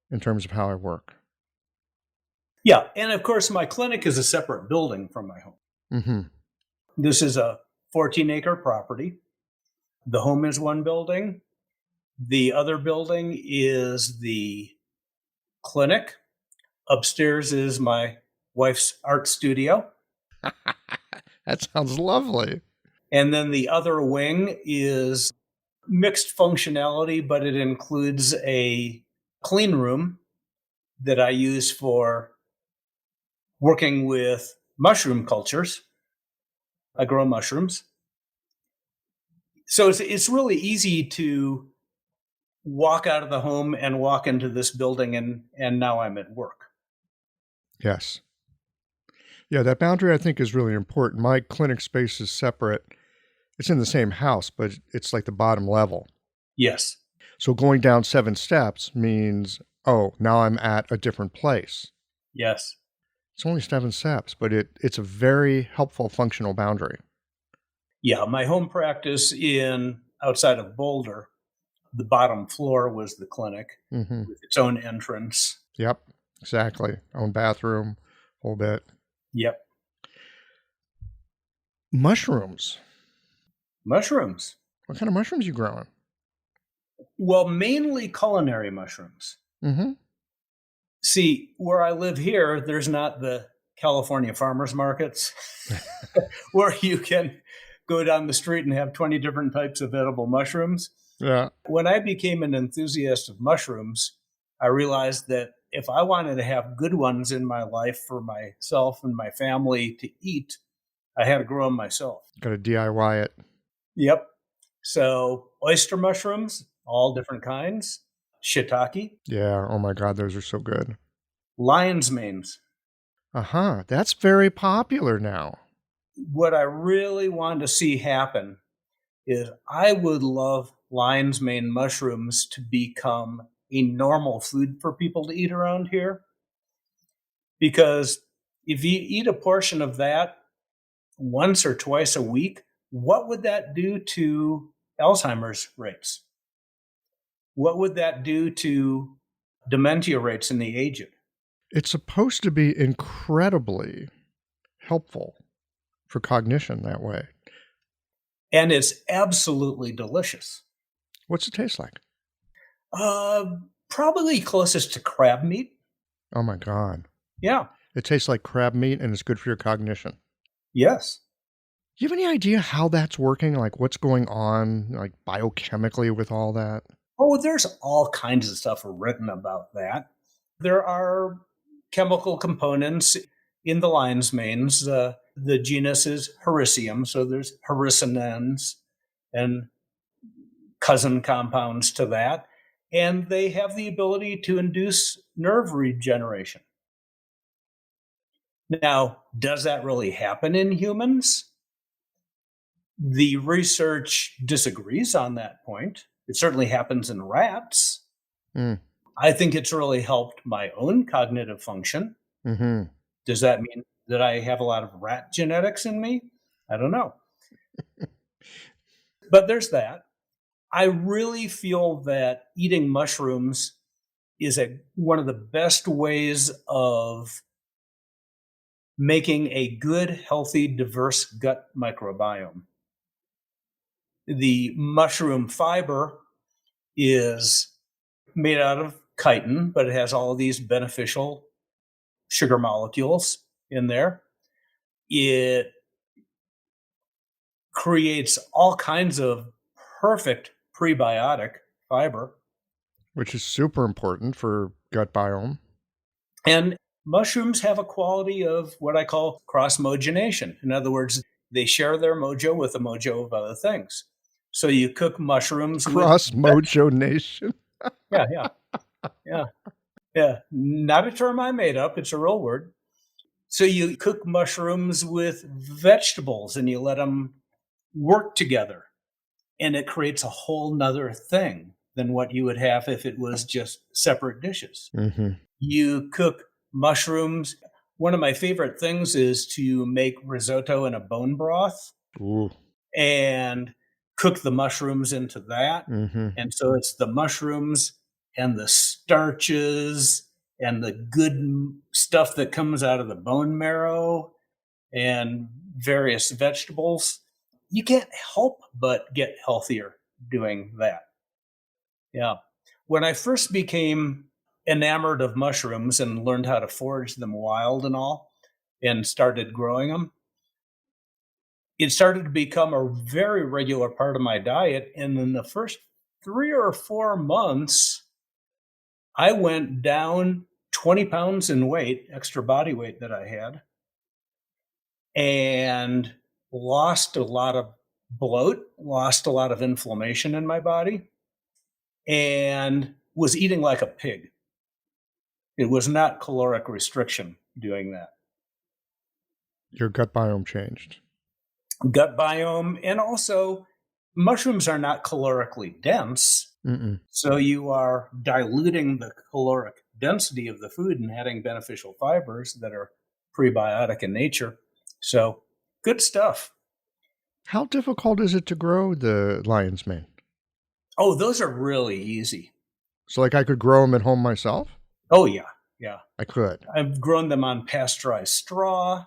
In terms of how I work. Yeah. And of course, my clinic is a separate building from my home. Mm-hmm. This is a 14-acre property. The home is one building. The other building is the clinic. Upstairs is my wife's art studio. That sounds lovely. And then the other wing is mixed functionality, but it includes a clean room that I use for working with mushroom cultures. I grow mushrooms. So it's really easy to walk out of the home and walk into this building, and now I'm at work. Yes. Yeah, that boundary I think is really important. My clinic space is separate. It's in the same house, but it's like the bottom level. Yes. So going down 7 steps means, oh, now I'm at a different place. Yes. It's only 7 steps, but it's a very helpful functional boundary. Yeah, my home practice outside of Boulder, the bottom floor was the clinic with its own entrance. Yep, exactly. Own bathroom, whole bit. Yep. Mushrooms. Mushrooms. What kind of mushrooms you growing? Well, mainly culinary mushrooms. Mm-hmm. See, where I live here, there's not the California farmers markets where you can go down the street and have 20 different types of edible mushrooms. Yeah. When I became an enthusiast of mushrooms, I realized that if I wanted to have good ones in my life for myself and my family to eat, I had to grow them myself. Got to DIY it. Yep. So oyster mushrooms, all different kinds, shiitake, Yeah. Oh my God, those are so good. lion's manes. Uh-huh. That's very popular now. What I really want to see happen is I would love lion's mane mushrooms to become a normal food for people to eat around here. Because if you eat a portion of that once or twice a week, what would that do to Alzheimer's rates? What would that do to dementia rates in the aged? It's supposed to be incredibly helpful for cognition that way. And it's absolutely delicious. What's it taste like? Probably closest to crab meat. Oh my God. Yeah. It tastes like crab meat and it's good for your cognition. Yes. Do you have any idea how that's working? Like what's going on, like biochemically with all that? Oh, there's all kinds of stuff written about that. There are chemical components in the lion's manes. The genus is Hericium, so there's hericinins and cousin compounds to that. And they have the ability to induce nerve regeneration. Now, does that really happen in humans? The research disagrees on that point. It certainly happens in rats. Mm. I think it's really helped my own cognitive function. Mm-hmm. Does that mean that I have a lot of rat genetics in me? I don't know. But there's that. I really feel that eating mushrooms is one of the best ways of making a good, healthy, diverse gut microbiome. The mushroom fiber is made out of chitin, but it has all of these beneficial sugar molecules in there. It creates all kinds of perfect prebiotic fiber. Which is super important for gut biome. And mushrooms have a quality of what I call cross-mogenation. In other words, they share their mojo with the mojo of other things. So you cook mushrooms Cross Mojo Nation. Yeah. Not a term I made up. It's a real word. So you cook mushrooms with vegetables and you let them work together. And it creates a whole nother thing than what you would have if it was just separate dishes. Mm-hmm. You cook mushrooms. One of my favorite things is to make risotto in a bone broth. Ooh. And cook the mushrooms into that. Mm-hmm. And so it's the mushrooms and the starches and the good stuff that comes out of the bone marrow and various vegetables. You can't help but get healthier doing that. Yeah. When I first became enamored of mushrooms and learned how to forage them wild and all, and started growing them, it started to become a very regular part of my diet. And in the first 3 or 4 months, I went down 20 pounds in weight, extra body weight that I had, and lost a lot of bloat, lost a lot of inflammation in my body. and was eating like a pig. It was not caloric restriction doing that. Your gut biome changed. Gut biome, and also mushrooms are not calorically dense. Mm-mm. So you are diluting the caloric density of the food and adding beneficial fibers that are prebiotic in nature. So good stuff. How difficult is it to grow the lion's mane? Oh, those are really easy. So, like, I could grow them at home myself? Oh, yeah. Yeah. I could. I've grown them on pasteurized straw.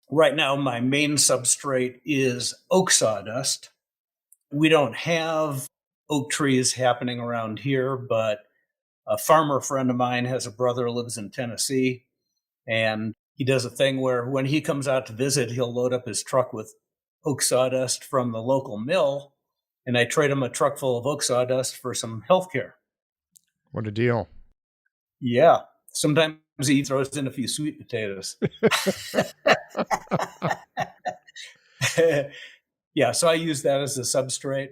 Right now, my main substrate is oak sawdust. We don't have oak trees happening around here, but a farmer friend of mine has a brother who lives in Tennessee, and he does a thing where when he comes out to visit, he'll load up his truck with oak sawdust from the local mill, and I trade him a truck full of oak sawdust for some healthcare. What a deal. Yeah. Sometimes he throws in a few sweet potatoes. Yeah, so I use that as a substrate.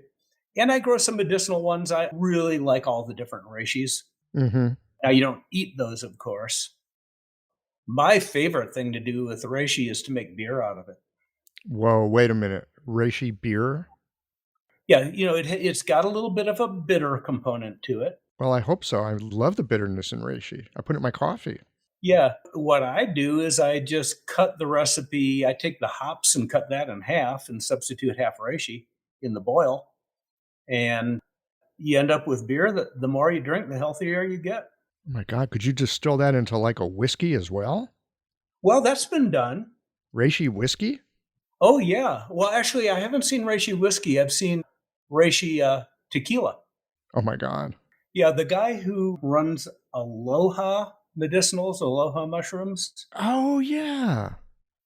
And I grow some medicinal ones. I really like all the different reishis. Mm-hmm. Now, you don't eat those, of course. My favorite thing to do with reishi is to make beer out of it. Whoa, wait a minute. Reishi beer? Yeah, it's got a little bit of a bitter component to it. Well, I hope so. I love the bitterness in reishi. I put it in my coffee. Yeah, what I do is I just cut the recipe. I take the hops and cut that in half and substitute half reishi in the boil. And you end up with beer that the more you drink, the healthier you get. Oh my God, could you distill that into like a whiskey as well? Well, that's been done. Reishi whiskey? Oh, yeah. Well, actually, I haven't seen reishi whiskey. I've seen reishi tequila. Oh my God. Yeah, the guy who runs Aloha Medicinals, Aloha Mushrooms. Oh, yeah.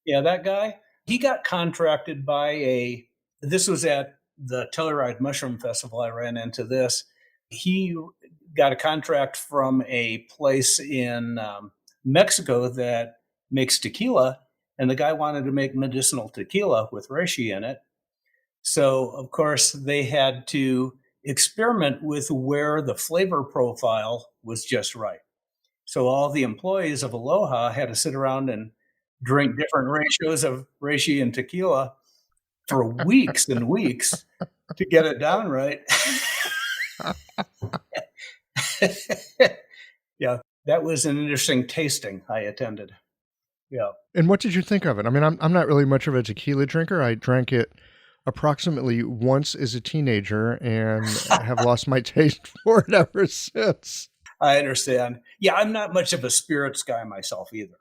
Yeah, that guy. He got contracted by this was at the Telluride Mushroom Festival. I ran into this. He got a contract from a place in Mexico that makes tequila, and the guy wanted to make medicinal tequila with reishi in it. So, of course, they had to experiment with where the flavor profile was just right. So all the employees of Aloha had to sit around and drink different ratios of reishi and tequila for weeks and weeks to get it down right. Yeah, that was an interesting tasting I attended. Yeah. And what did you think of it? I mean, I'm not really much of a tequila drinker. I drank it approximately once as a teenager and have lost my taste for it ever since. I understand. Yeah, I'm not much of a spirits guy myself either.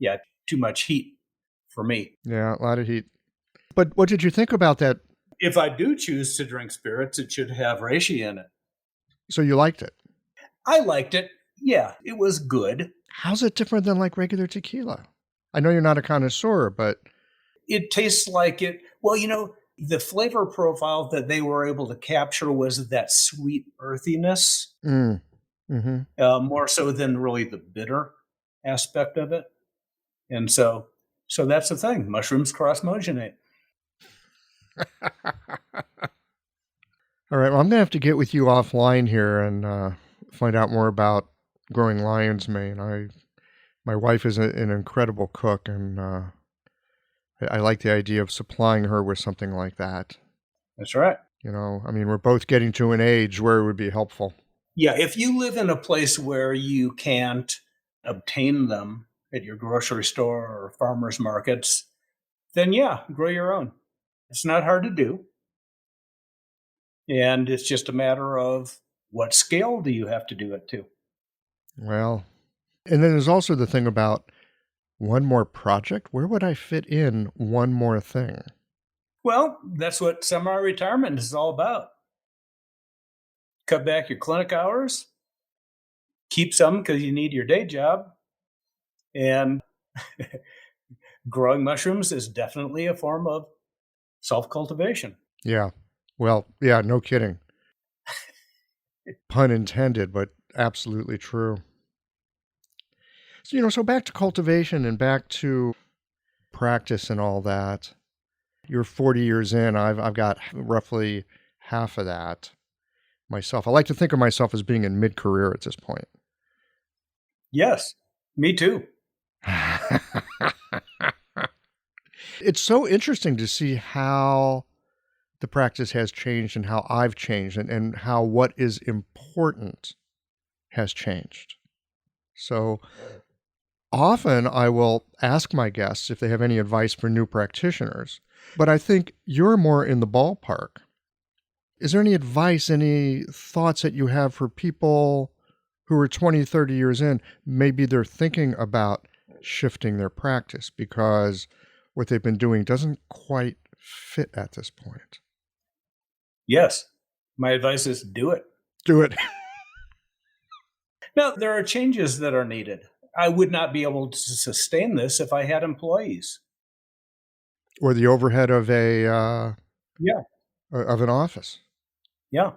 Yeah, too much heat for me. Yeah, a lot of heat. But what did you think about that? If I do choose to drink spirits, it should have reishi in it. So you liked it? I liked it. Yeah, it was good. How's it different than like regular tequila? I know you're not a connoisseur, but it tastes like it. Well, the flavor profile that they were able to capture was that sweet earthiness, more so than really the bitter aspect of it. And so that's the thing. Mushrooms cross-mogenate. All right. Well, I'm going to have to get with you offline here and find out more about growing lion's mane. My wife is an incredible cook, and I like the idea of supplying her with something like that. That's right. I mean, we're both getting to an age where it would be helpful. Yeah, if you live in a place where you can't obtain them at your grocery store or farmers markets, then yeah, grow your own. It's not hard to do. And it's just a matter of what scale do you have to do it to? Well, and then there's also the thing about one more project. Where would I fit in one more thing? Well, that's what semi-retirement is all about. Cut back your clinic hours, keep some because you need your day job, and growing mushrooms is definitely a form of self-cultivation. Yeah. Well, yeah, no kidding. Pun intended, but absolutely true. So, so back to cultivation and back to practice and all that. You're 40 years in. I've got roughly half of that. myself. I like to think of myself as being in mid-career at this point. Yes, me too. It's so interesting to see how the practice has changed and how I've changed and how what is important has changed. So often I will ask my guests if they have any advice for new practitioners, but I think you're more in the ballpark. Is there any advice, any thoughts that you have for people who are 20, 30 years in? Maybe they're thinking about shifting their practice because what they've been doing doesn't quite fit at this point. Yes. My advice is do it. Do it. Now, there are changes that are needed. I would not be able to sustain this if I had employees. Or the overhead of Yeah. of an office. Yeah.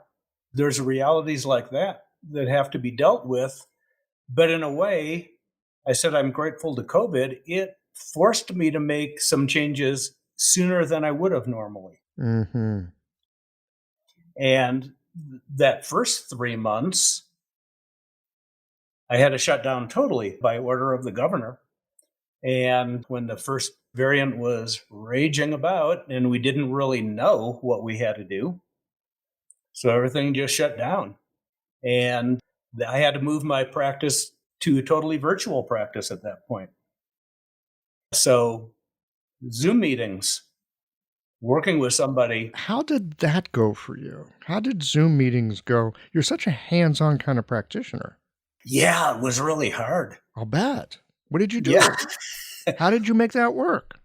There's realities like that that have to be dealt with. But in a way, I said I'm grateful to COVID. It forced me to make some changes sooner than I would have normally. Mm-hmm. And that first 3 months, I had to shut down totally by order of the governor. And when the first variant was raging about and we didn't really know what we had to do, so everything just shut down. And I had to move my practice to a totally virtual practice at that point. So Zoom meetings, working with somebody. How did that go for you? How did Zoom meetings go? You're such a hands-on kind of practitioner. Yeah, it was really hard. I'll bet. What did you do? Yeah. How did you make that work?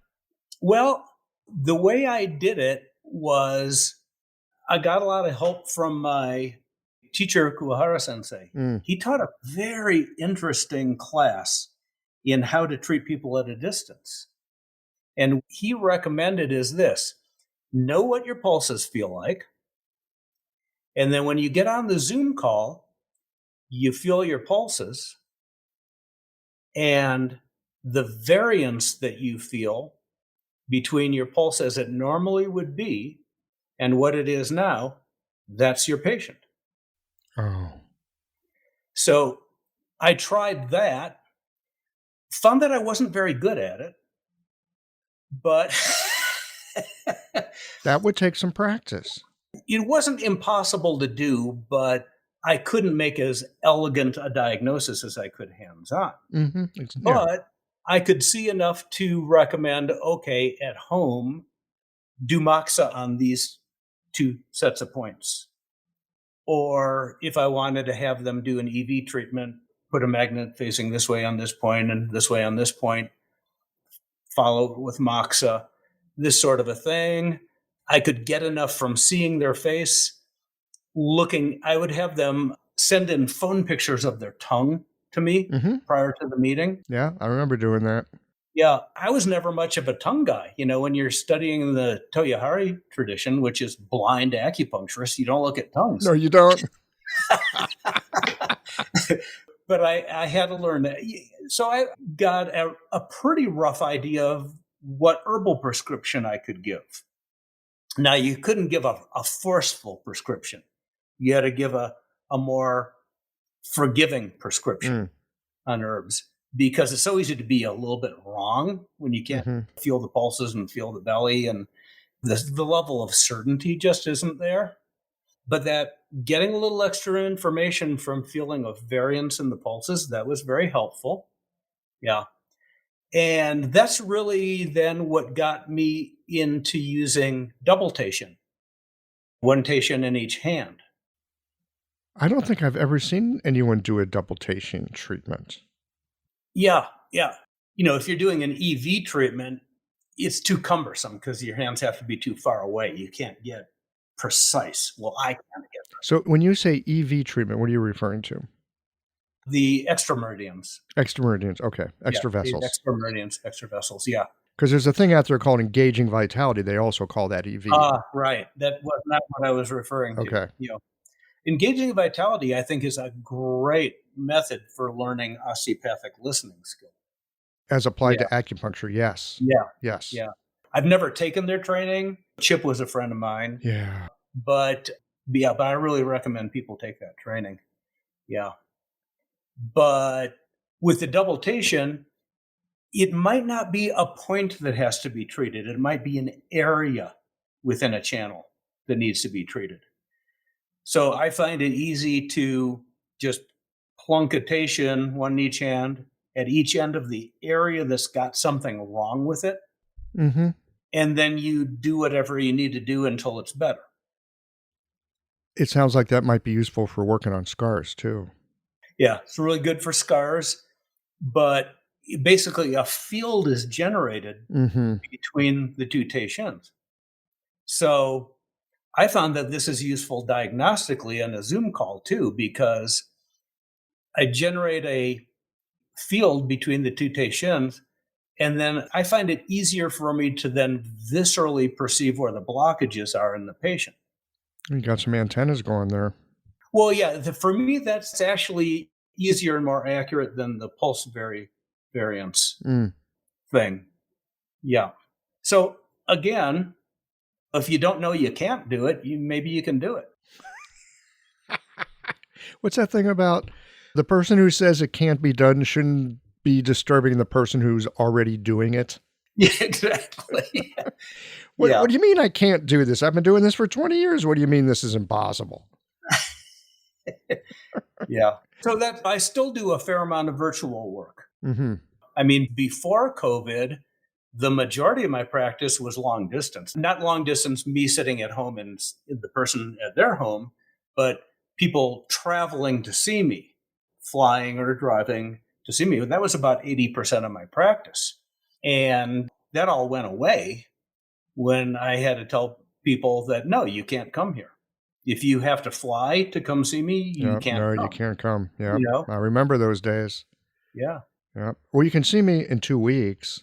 Well, the way I did it was I got a lot of help from my teacher, Kuwahara Sensei. He taught a very interesting class in how to treat people at a distance. And he recommended is this: know what your pulses feel like. And then when you get on the Zoom call, you feel your pulses, and the variance that you feel between your pulse as it normally would be and what it is now, that's your patient. Oh. So I tried that, found that I wasn't very good at it, but That would take some practice. it wasn't impossible to do, but I couldn't make as elegant a diagnosis as I could hands-on. Mm-hmm. But I could see enough to recommend, okay, at home, do moxa on these 2 sets of points. Or if I wanted to have them do an EV treatment, put a magnet facing this way on this point and this way on this point, follow with moxa, this sort of a thing. I could get enough from seeing their face, looking. I would have them send in phone pictures of their tongue to me prior to the meeting. Yeah, I remember doing that. Yeah, I was never much of a tongue guy. You know, when you're studying the Toyohari tradition, which is blind acupuncturist, you don't look at tongues. No, you don't. But I had to learn that. So I got a pretty rough idea of what herbal prescription I could give. Now, you couldn't give a forceful prescription. You had to give a more forgiving prescription on herbs, because it's so easy to be a little bit wrong when you can't feel the pulses and feel the belly, and the level of certainty just isn't there. But that getting a little extra information from feeling of variance in the pulses, that was very helpful. Yeah. And that's really then what got me into using double Teishin, 1 Teishin in each hand. I don't think I've ever seen anyone do a double Teishin treatment. Yeah. You know, if you're doing an EV treatment, it's too cumbersome because your hands have to be too far away. You can't get precise. Well, I can't get precise. So when you say EV treatment, what are you referring to? The extra meridians. Extra meridians, okay. Extra vessels. Extra meridians, extra vessels, yeah. Because there's a thing out there called engaging vitality. They also call that EV. Right. That was not what I was referring to. Okay. You know, engaging vitality, I think, is a great method for learning osteopathic listening skill. As applied to acupuncture, yes. Yeah. Yes. Yeah. I've never taken their training. Chip was a friend of mine. Yeah. But Yeah, but I really recommend people take that training. Yeah. But with the double Teishin, it might not be a point that has to be treated. It might be an area within a channel that needs to be treated. So I find it easy to just plunk a Teishin, one in each hand, at each end of the area that's got something wrong with it. Mm-hmm. And then you do whatever you need to do until it's better. It sounds like that might be useful for working on scars too. Yeah, it's really good for scars, but basically a field is generated Mm-hmm. between the two Teishins. So I found that this is useful diagnostically on a Zoom call too, because I generate a field between the two Teishins, and then I find it easier for me to then viscerally perceive where the blockages are in the patient. You got some antennas going there. Well, yeah, for me, that's actually easier and more accurate than the pulse variance thing. Yeah. So again, if you don't know you can't do it, maybe you can do it. What's that thing about the person who says it can't be done shouldn't be disturbing the person who's already doing it? Yeah, exactly. What do you mean I can't do this? I've been doing this for 20 years. What do you mean this is impossible? Yeah. So that I still do a fair amount of virtual work. Mm-hmm. I mean, before COVID, the majority of my practice was long distance. Not long distance, me sitting at home and the person at their home, but people traveling to see me, flying or driving to see me. And that was about 80% of my practice. And that all went away when I had to tell people that, no, you can't come here. If you have to fly to come see me, you can't come. No, you can't come. Yeah. You know? I remember those days. Yeah. Yeah. Well, you can see me in 2 weeks.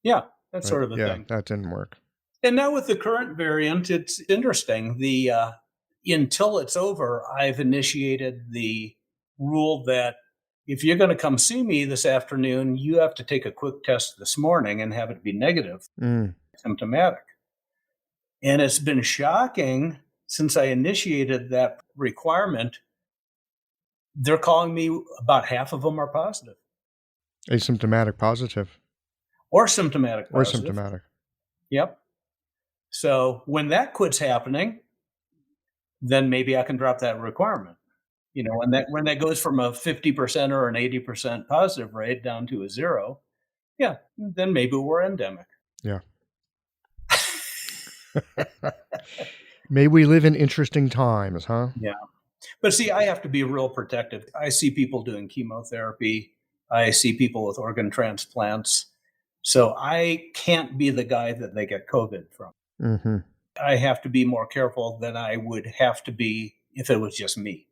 Yeah, that's sort of the yeah, thing. That didn't work. And now with the current variant, it's interesting. The until it's over, I've initiated the rule that if you're going to come see me this afternoon, you have to take a quick test this morning and have it be negative, symptomatic. And it's been shocking since I initiated that requirement. They're calling me, about half of them are positive. Asymptomatic positive. Or symptomatic positive. Or symptomatic. Yep. So when that quits happening, then maybe I can drop that requirement. You know, when that goes from a 50% or an 80% positive rate down to a 0, yeah, then maybe we're endemic. Yeah. May we live in interesting times, huh? Yeah. But see, I have to be real protective. I see people doing chemotherapy. I see people with organ transplants. So I can't be the guy that they get COVID from. Mm-hmm. I have to be more careful than I would have to be if it was just me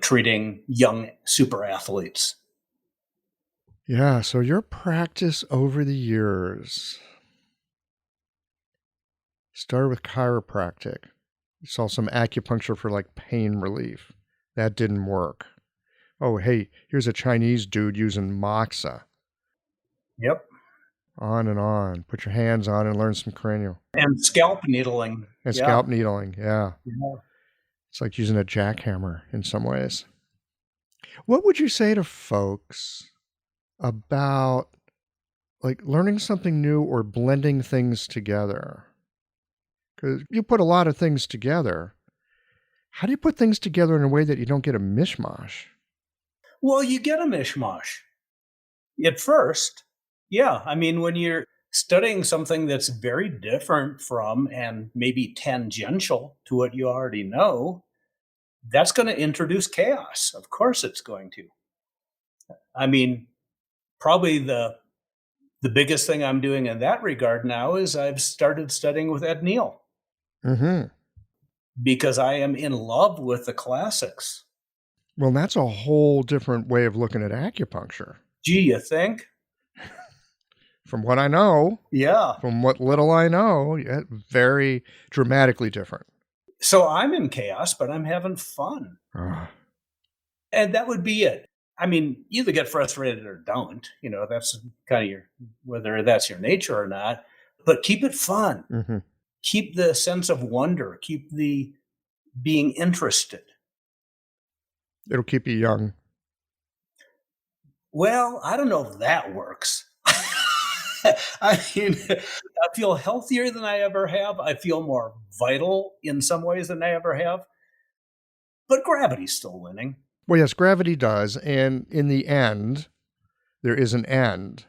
treating young super athletes. Yeah, so your practice over the years started with chiropractic. You saw some acupuncture for like pain relief. That didn't work. Oh, hey, here's a Chinese dude using moxa. Yep. On and on. Put your hands on and learn some cranial. And scalp needling. And scalp needling, yeah. Yeah. It's like using a jackhammer in some ways. What would you say to folks about like learning something new or blending things together? Because you put a lot of things together. How do you put things together in a way that you don't get a mishmash? Well, you get a mishmash at first. Yeah. I mean, when you're studying something that's very different from and maybe tangential to what you already know, that's going to introduce chaos. Of course it's going to. I mean, probably the biggest thing I'm doing in that regard now is I've started studying with Ed Neal. Mm-hmm. Because I am in love with the classics. Well, that's a whole different way of looking at acupuncture. Gee, you think? From what I know. Yeah. From what little I know, yeah, very dramatically different. So I'm in chaos, but I'm having fun. And that would be it. I mean, either get frustrated or don't. You know, that's kind of whether that's your nature or not. But keep it fun. Mm-hmm. Keep the sense of wonder. Keep the being interested. It'll keep you young. Well, I don't know if that works. I mean, I feel healthier than I ever have. I feel more vital in some ways than I ever have. But gravity's still winning. Well, yes, gravity does. And in the end, there is an end.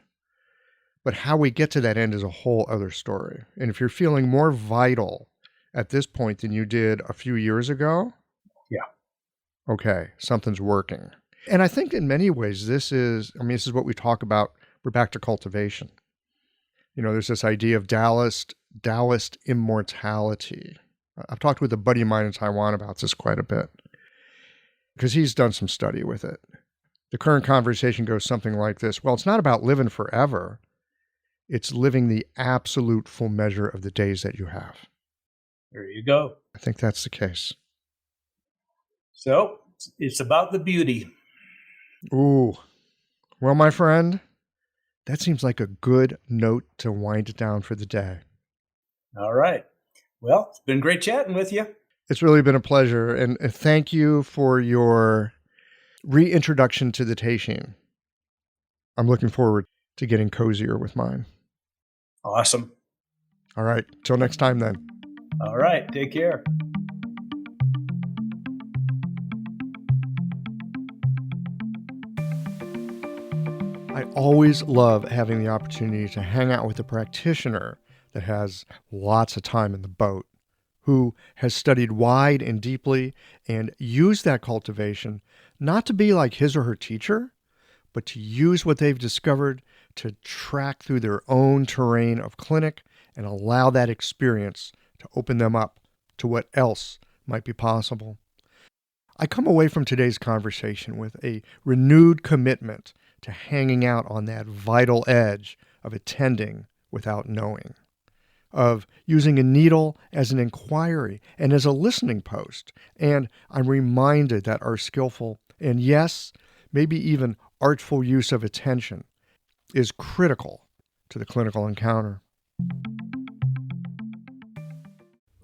But how we get to that end is a whole other story. And if you're feeling more vital at this point than you did a few years ago, Yeah. Okay, something's working. And I think in many ways, this is what we talk about. We're back to cultivation. There's this idea of Taoist immortality. I've talked with a buddy of mine in Taiwan about this quite a bit because he's done some study with it. The current conversation goes something like this. Well, it's not about living forever. It's living the absolute full measure of the days that you have. There you go. I think that's the case. So it's about the beauty. Ooh. Well, my friend, that seems like a good note to wind it down for the day. All right. Well, it's been great chatting with you. It's really been a pleasure. And thank you for your reintroduction to the Teishin. I'm looking forward to getting cozier with mine. Awesome. All right. Till next time then. All right. Take care. I always love having the opportunity to hang out with a practitioner that has lots of time in the boat, who has studied wide and deeply and used that cultivation not to be like his or her teacher, but to use what they've discovered to track through their own terrain of clinic and allow that experience to open them up to what else might be possible. I come away from today's conversation with a renewed commitment to hanging out on that vital edge of attending without knowing, of using a needle as an inquiry and as a listening post. And I'm reminded that our skillful and, yes, maybe even artful use of attention is critical to the clinical encounter.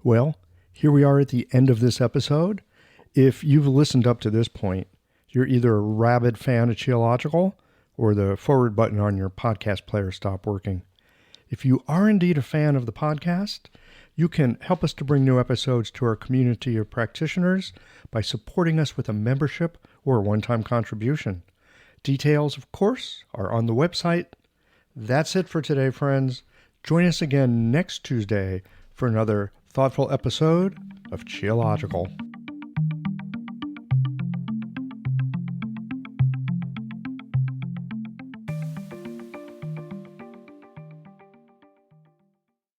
Well, here we are at the end of this episode. If you've listened up to this point, you're either a rabid fan of Qiological or the forward button on your podcast player stopped working. If you are indeed a fan of the podcast, you can help us to bring new episodes to our community of practitioners by supporting us with a membership or a one-time contribution. Details, of course, are on the website. That's it for today, friends. Join us again next Tuesday for another thoughtful episode of Qiological.